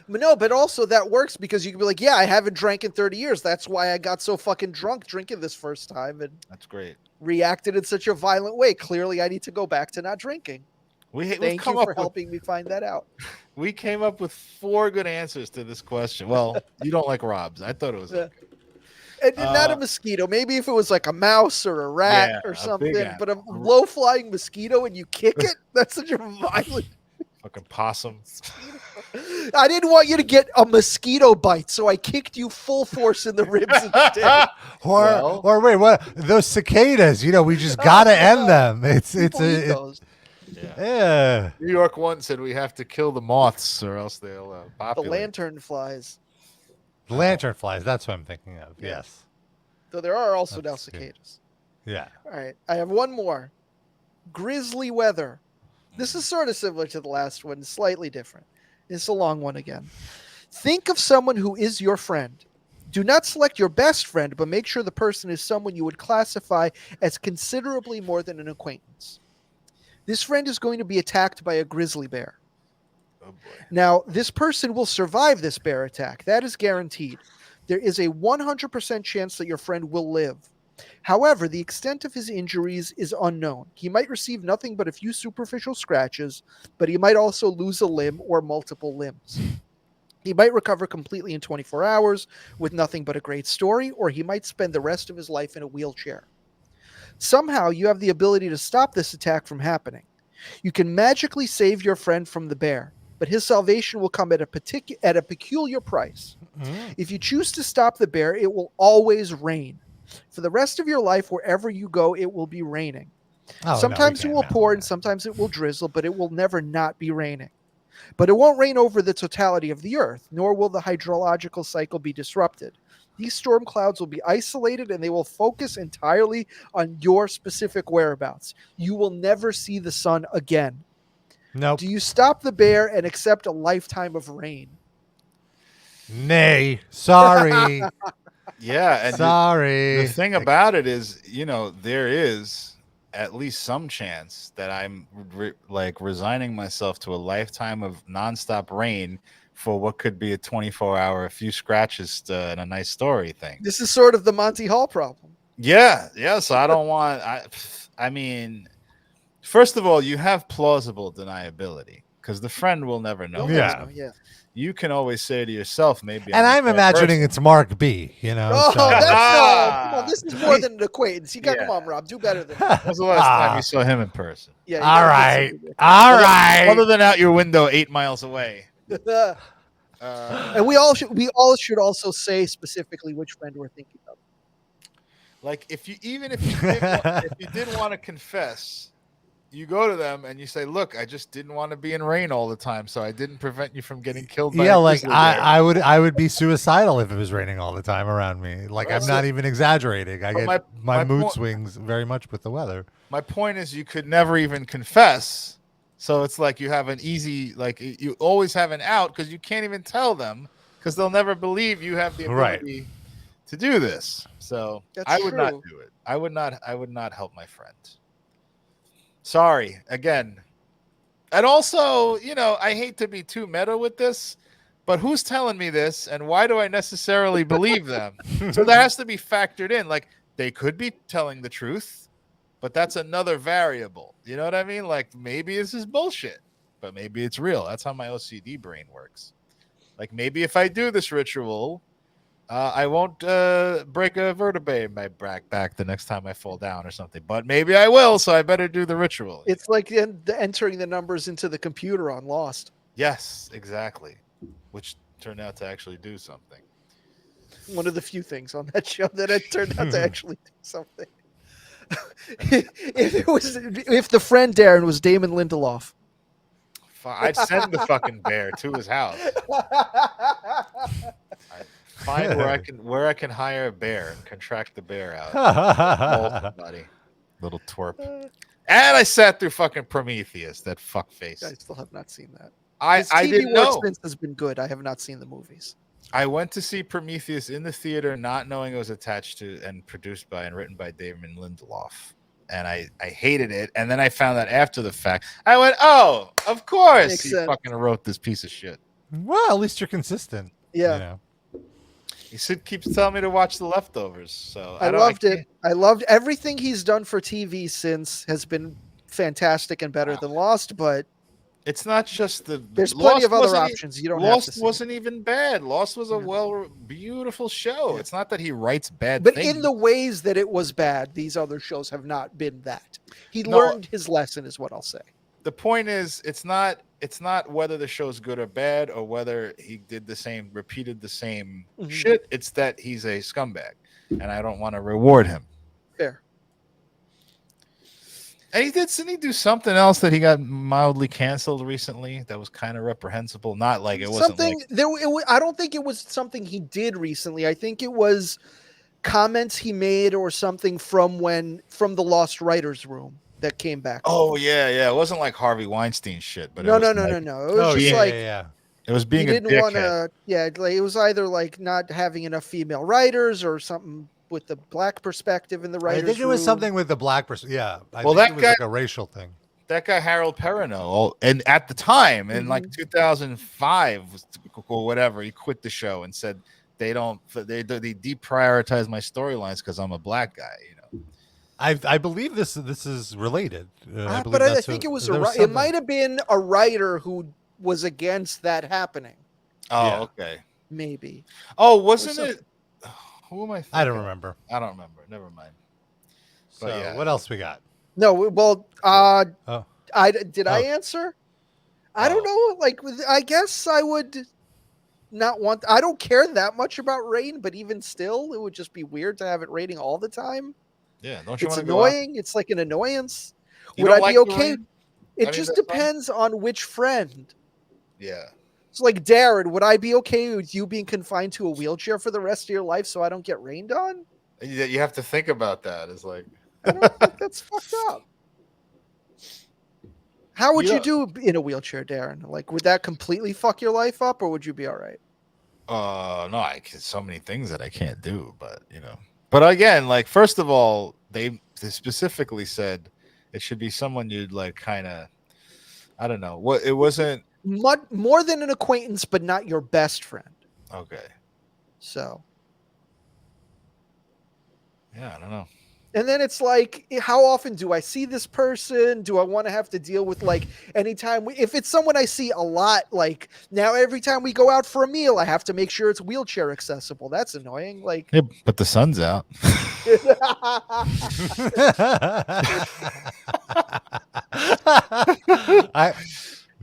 No, but also that works because you can be like, yeah, I haven't drank in 30 years. That's why I got so fucking drunk drinking this first time. And that's great. Reacted in such a violent way. Clearly, I need to go back to not drinking. Thank you for helping me find that out. We came up with 4 good answers to this question. Well, you don't like Rob's. I thought it was okay. And not a mosquito. Maybe if it was like a mouse or a rat or something. But a low-flying mosquito and you kick it? That's such a violent... Fucking possum. I didn't want you to get a mosquito bite, so I kicked you full force in the ribs instead. or wait, what? Those cicadas, we just gotta end them. Yeah. New York 1 said we have to kill the moths or else they'll populate. The lantern flies. The lantern flies, that's what I'm thinking of. Yes. So there are also now cicadas. Yeah. All right. I have one more. Grizzly weather. This is sort of similar to the last one, slightly different. It's a long one again. Think of someone who is your friend. Do not select your best friend, but make sure the person is someone you would classify as considerably more than an acquaintance. This friend is going to be attacked by a grizzly bear. Oh boy. Now, this person will survive this bear attack. That is guaranteed. There is a 100% chance that your friend will live. However, the extent of his injuries is unknown. He might receive nothing but a few superficial scratches, but he might also lose a limb or multiple limbs. He might recover completely in 24 hours with nothing but a great story, or he might spend the rest of his life in a wheelchair. Somehow, you have the ability to stop this attack from happening. You can magically save your friend from the bear, but his salvation will come at a peculiar price. If you choose to stop the bear, it will always rain. For the rest of your life, wherever you go, it will be raining. Oh, Sometimes it will pour and sometimes it will drizzle, but it will never not be raining. But it won't rain over the totality of the earth, nor will the hydrological cycle be disrupted. These storm clouds will be isolated and they will focus entirely on your specific whereabouts. You will never see the sun again. Nope. Do you stop the bear and accept a lifetime of rain? Nay. Sorry. Yeah, and Sorry. the thing about it is, there is at least some chance that I'm resigning myself to a lifetime of nonstop rain for what could be a 24-hour, a few scratches and a nice story thing. This is sort of the Monty Hall problem. Yeah. So I don't want. I mean, first of all, you have plausible deniability because the friend will never know. Yeah. You can always say to yourself, maybe. And I'm imagining it's Mark B. Oh, so. that's no. Come on, this is more than an acquaintance. You got come on, Rob, do better than that. When's the last time you saw him in person? Yeah. All right. Other than out your window 8 miles away. And we all should also say specifically which friend we're thinking of. Like if you did want to confess, you go to them and you say, "Look, I just didn't want to be in rain all the time, so I didn't prevent you from getting killed." By I would be suicidal if it was raining all the time around me. Like I'm not even exaggerating. I get my mood swings very much with the weather. My point is, you could never even confess. So it's like you have an easy, you always have an out because you can't even tell them because they'll never believe you have the ability to do this. So I would not do it. I would not help my friend. Sorry again. And also, I hate to be too meta with this, but who's telling me this and why do I necessarily believe them? So that has to be factored in. Like they could be telling the truth. But that's another variable. You know what I mean? Like maybe this is bullshit, but maybe it's real. That's how my OCD brain works. Like maybe if I do this ritual, I won't break a vertebrae in my back the next time I fall down or something. But maybe I will, so I better do the ritual. It's like entering the numbers into the computer on Lost. Yes, exactly. Which turned out to actually do something. One of the few things on that show that it turned out to actually do something. if the friend Darren was Damon Lindelof, I'd send the fucking bear to his house. I'd find where I can hire a bear and contract the bear out. Buddy, little twerp. And I sat through fucking Prometheus. That fuckface. I still have not seen that. I didn't know. Has been good. I have not seen the movies. I went to see Prometheus in the theater, not knowing it was attached to and produced by and written by Damon Lindelof. And I hated it. And then I found out after the fact. I went, oh, of course he fucking wrote this piece of shit. Well, at least you're consistent. Yeah. He keeps telling me to watch The Leftovers. So I loved it. I loved everything he's done for TV since has been fantastic and better than Lost, but it's not just there's plenty of other options. You don't have to Lost wasn't even bad. Lost was a beautiful show. It's not that he writes bad but things. In the ways that it was bad, these other shows have not been that. He learned his lesson is what I'll say. The point is it's not whether the show's good or bad or whether he repeated the same shit. It's that he's a scumbag and I don't want to reward him. Fair. And didn't he do something else that he got mildly canceled recently that was kind of reprehensible? Not like it wasn't I don't think it was something he did recently. I think it was comments he made or something from the Lost Writers Room that came back. Oh yeah. It wasn't like Harvey Weinstein shit, but no. It was it was being a dickhead. It was either like not having enough female writers or something with the black perspective in the writers' I think it was something with the black perspective. Yeah. I think it was like a racial thing. That guy, Harold Perrineau, and at the time, in like 2005 or whatever, he quit the show and said they deprioritize my storylines because I'm a black guy. You know. I believe this is related. I believe But I that's think it was there was it something. might have been a writer who was against that happening. Oh, Yeah. okay. Maybe. Oh, wasn't it? Who am I thinking? I don't remember. I don't remember. Never mind. So But yeah. what else we got? No, well, Oh, I Oh. answer? I don't know. Like, I guess I would not want. I don't care that much about rain, but even still, it would just be weird to have it raining all the time. Yeah, don't you It's want to go out? annoying. It's like an annoyance. You Would don't I like be the okay? rain? It Any of just that stuff? depends on which friend. Yeah. So, like, Darren, would I be okay with you being confined to a wheelchair for the rest of your life so I don't get rained on? You have to think about that. It's like I don't think that's fucked up. How would You you do in a wheelchair, Darren? Like, would that completely fuck your life up, or would you be all right? no, so many things that I can't do, but you know. But again, like first of all, they specifically said it should be someone you'd like kind of I don't know. What it wasn't More than an acquaintance, but not your best friend. okay. So, Yeah, I don't know. and then it's like, how often do I see this person? Do I want to have to deal with like anytime if it's someone I see a lot, like now every time we go out for a meal, I have to make sure it's wheelchair accessible. That's annoying. Like, Yeah, but the sun's out.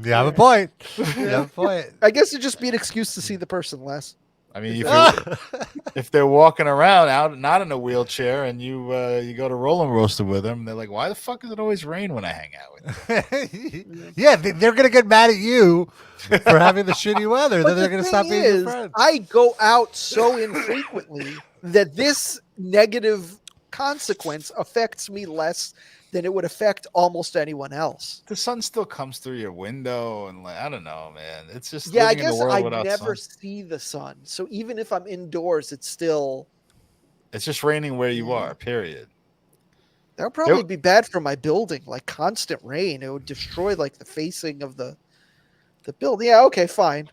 You have a point. You have a point. I guess it'd just be an excuse to see the person less. I mean, if they're walking around out not in a wheelchair and you go to roll and roaster with them, they're like, "Why the fuck does it always rain when I hang out with you?" Yeah, they're gonna get mad at you for having the shitty weather. But Then they're the gonna thing stop being your is, friend. I go out so infrequently that this negative consequence affects me less than it would affect almost anyone else. The sun still comes through your window, and like I don't know, man. It's just Yeah, I living in a guess world I without never sun. see the sun. So even if I'm indoors, it's still It's just raining where you are. Period. that would probably be bad for my building. Like constant rain, it would destroy like the facing of the building. Yeah, okay, fine.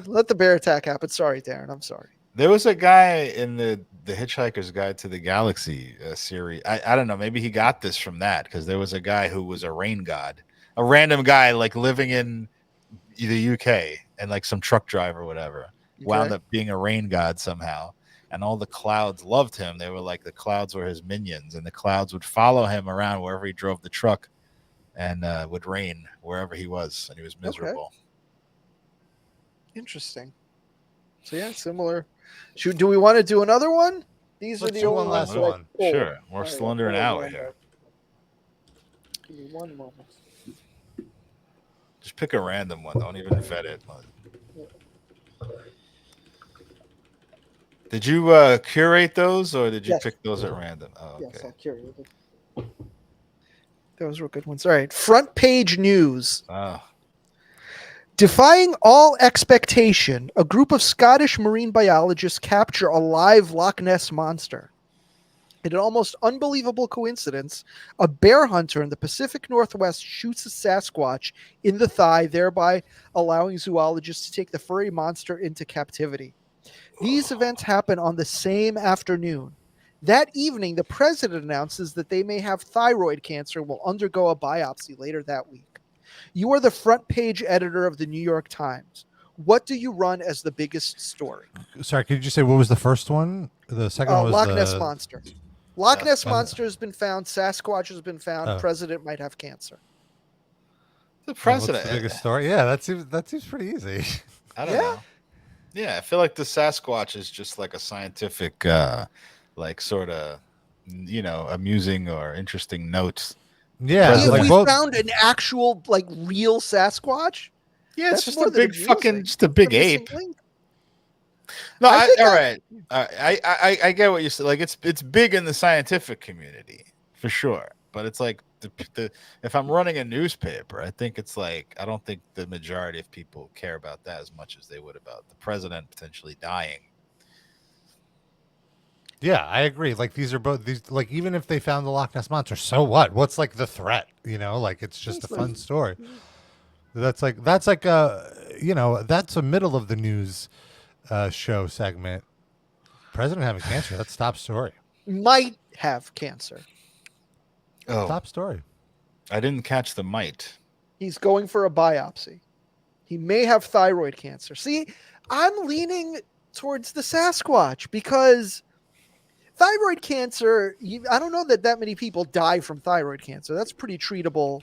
Let the bear attack happen. Sorry, Darren. I'm sorry. There was a guy in the Hitchhiker's Guide to the Galaxy series. I don't know. Maybe he got this from that because there was a guy who was a rain god, a random guy like living in the UK and like some truck driver or whatever wound up being a rain god somehow. And all the clouds loved him. They were like the clouds were his minions, and the clouds would follow him around wherever he drove the truck, and would rain wherever he was, and he was miserable. Interesting. So yeah, similar. Do we want to do another one? These Let's are the do only one ones last that I one. pulled. Sure, we're All still right, under an hold hour on. here. Give me one moment. Just pick a random one. Don't even vet it. Did you curate those, or did you Yes. pick those at random? Oh, okay. Yes, I'll curate it. Those were good ones. All right, front page news. Oh, Defying all expectation, a group of Scottish marine biologists capture a live Loch Ness monster. In an almost unbelievable coincidence, a bear hunter in the Pacific Northwest shoots a Sasquatch in the thigh, thereby allowing zoologists to take the furry monster into captivity. These events happen on the same afternoon. That evening, the president announces that they may have thyroid cancer and will undergo a biopsy later that week. You are the front page editor of the New York Times. What do you run as the biggest story? Sorry, could you just say what was the first one? The second one was Loch the Ness monster. Loch Ness and- monster has been found. Sasquatch has been found. Oh. President might have cancer. the What's president. the biggest story? Yeah, that seems pretty easy. I don't know. Yeah, I feel like the Sasquatch is just like a scientific, like sort of, amusing or interesting note. Yeah, We, like we both. found an actual, like, real Sasquatch. Yeah, That's it's just more a than big fucking, amusing. just a big The missing ape. link. No, I think all right. I get what you said. Like it's big in the scientific community for sure, but it's like the if I'm running a newspaper, I think it's like I don't think the majority of people care about that as much as they would about the president potentially dying. Yeah, I agree. Like these are both these. Like even if they found the Loch Ness monster, so what? What's like the threat? Like it's just a fun story. That's like that's a middle of the news show segment. President having cancer. That's top story. Might have cancer. Oh, Top story. I didn't catch the mite. He's going for a biopsy. He may have thyroid cancer. See, I'm leaning towards the Sasquatch because thyroid cancer, I don't know that many people die from thyroid cancer. That's pretty treatable.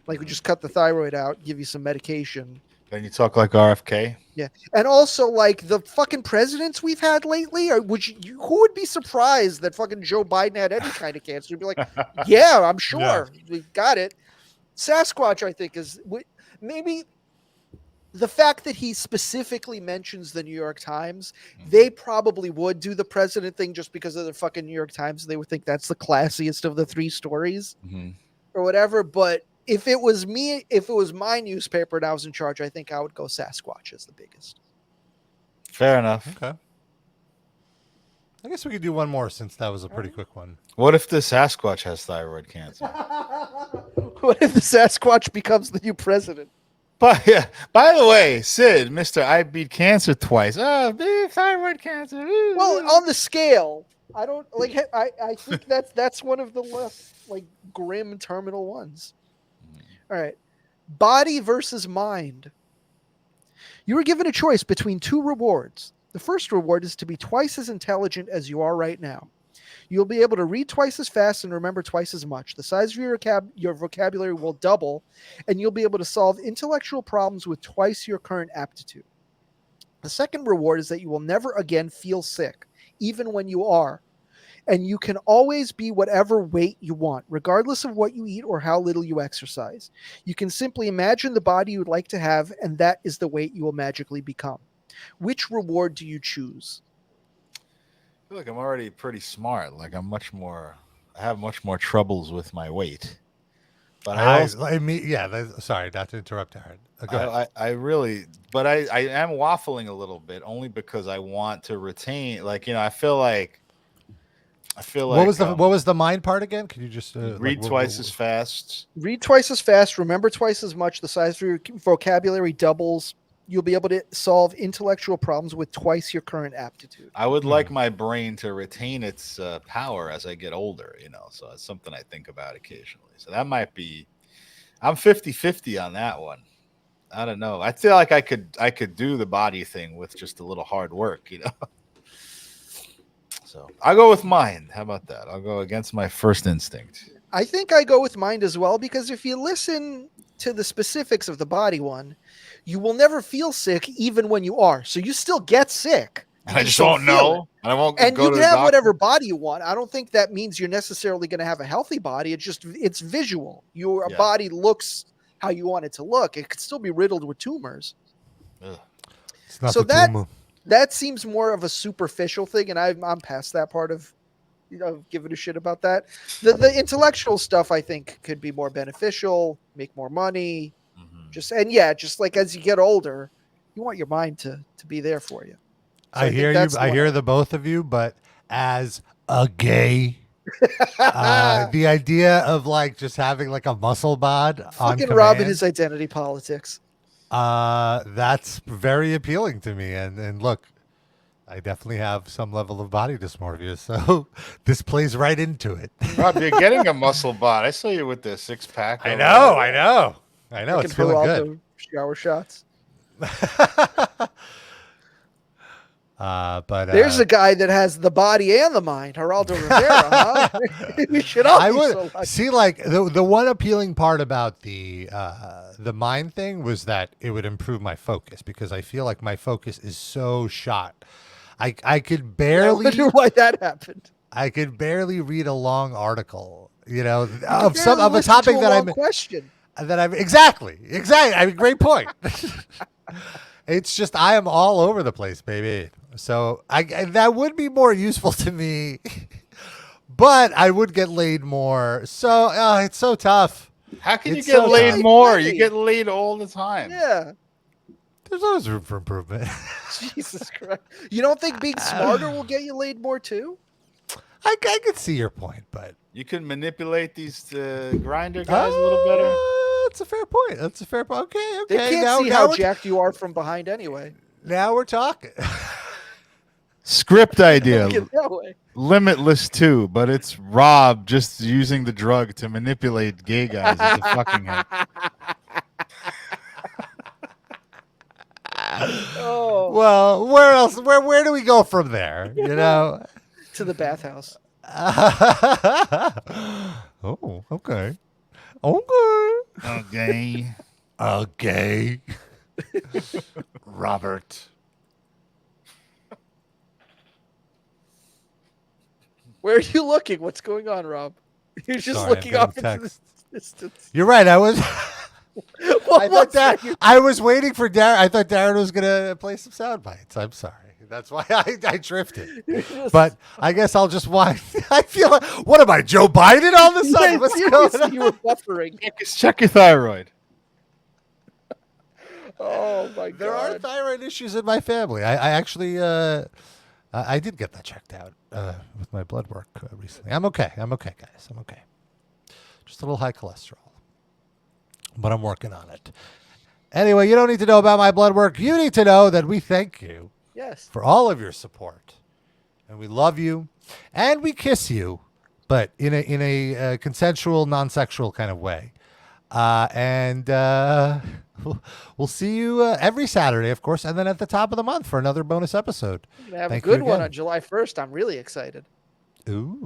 Like, we just cut the thyroid out, give you some medication. Then you talk like RFK. Yeah. And also, like, the fucking presidents we've had lately, who would be surprised that fucking Joe Biden had any kind of cancer? You'd be like, yeah, I'm sure. Yeah. We've got it. Sasquatch, I think, is maybe the fact that he specifically mentions the New York Times, they probably would do the president thing just because of the fucking New York Times. They would think that's the classiest of the three stories or whatever. But if it was me, if it was my newspaper and I was in charge, I think I would go Sasquatch as the biggest. Fair enough. Okay. I guess we could do one more since that was a pretty quick one. What if the Sasquatch has thyroid cancer? What if the Sasquatch becomes the new president? But yeah, by the way, Sid, Mr. I beat cancer twice. Oh, thyroid cancer. Well, on the scale, I don't like. I think that's one of the less like grim terminal ones. All right, body versus mind. You were given a choice between two rewards. The first reward is to be twice as intelligent as you are right now. You'll be able to read twice as fast and remember twice as much. The size of your vocabulary will double, and you'll be able to solve intellectual problems with twice your current aptitude. The second reward is that you will never again feel sick, even when you are. And you can always be whatever weight you want, regardless of what you eat or how little you exercise. You can simply imagine the body you would like to have, and that is the weight you will magically become. Which reward do you choose? I feel like I'm already pretty smart. Like I have much more troubles with my weight. But sorry, not to interrupt, Aaron. Go ahead. I really, but I am waffling a little bit only because I want to retain. Like, I feel like. What was the mind part again? Can you just read twice as fast? Read twice as fast. Remember twice as much. The size of your vocabulary doubles. You'll be able to solve intellectual problems with twice your current aptitude. I would like my brain to retain its power as I get older, so it's something I think about occasionally. So that might be, I'm 50-50 on that one. I don't know. I feel like I could do the body thing with just a little hard work, So I'll go with mind. How about that? I'll go against my first instinct. I think I go with mind as well, because if you listen to the specifics of the body one, you will never feel sick even when you are. So you still get sick. I just won't know. And you can have whatever body you want. I don't think that means you're necessarily going to have a healthy body. It's visual. Your body looks how you want it to look. It could still be riddled with tumors. It's not so the tumor. That seems more of a superficial thing, and I'm past that part of giving a shit about that. The intellectual stuff I think could be more beneficial, make more money. Just like as you get older, you want your mind to be there for you. So I hear you. I hear the both of you, but as a gay, the idea of like just having like a muscle bod on fucking command, Robin his identity politics. That's very appealing to me. And look, I definitely have some level of body dysmorphia, so this plays right into it. Rob, you're getting a muscle bod. I saw you with the 6-pack. I know. It's feeling good. Shower shots. But there's a guy that has the body and the mind, Geraldo Rivera. Huh? We should all. I would see like the one appealing part about the mind thing was that it would improve my focus, because I feel like my focus is so shot. I could barely. I wonder why that happened. I could barely read a long article, of a topic that I'm question. That I'm exactly. I mean, great point. It's just I am all over the place, baby. So that would be more useful to me, but I would get laid more. So it's so tough. How can you get laid more? You get laid all the time. Yeah. There's always room for improvement. Jesus Christ. You don't think being smarter will get you laid more too? I could see your point, but you can manipulate these grinder guys a little better. That's a fair point. Okay. They can't see how jacked you are from behind anyway. Now we're talking. Script idea. Look at it that way. Limitless 2, but it's Rob just using the drug to manipulate gay guys into fucking him. Oh, Well, where else? Where do we go from there? You know. to the bathhouse. Oh, okay. Okay. Okay. Okay. Robert. Where are you looking? What's going on, Rob? You're just Sorry, I'm looking getting off into the text. distance. You're right. I was. What I was thought that that? I was waiting for Darren. I thought Darren was gonna play some sound bites. I'm sorry. That's why I drifted. But I guess I'll just watch. I feel like, what am I, Joe Biden all of a sudden? What's going Seriously, on? you were buffering. Check your thyroid. Oh my god. There are thyroid issues in my family. I actually I did get that checked out with my blood work recently. I'm okay. I'm okay, guys. I'm okay. Just a little high cholesterol, but I'm working on it. Anyway, you don't need to know about my blood work. You need to know that we thank you Yes. for all of your support, and we love you, and we kiss you, but in a consensual, non-sexual kind of way. And we'll see you every Saturday, of course, and then at the top of the month for another bonus episode. We're gonna have Thank a you good one again. on July 1st. I'm really excited. Ooh.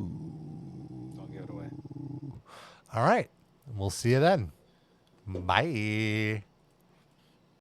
Don't give it away. All right. We'll see you then. Bye.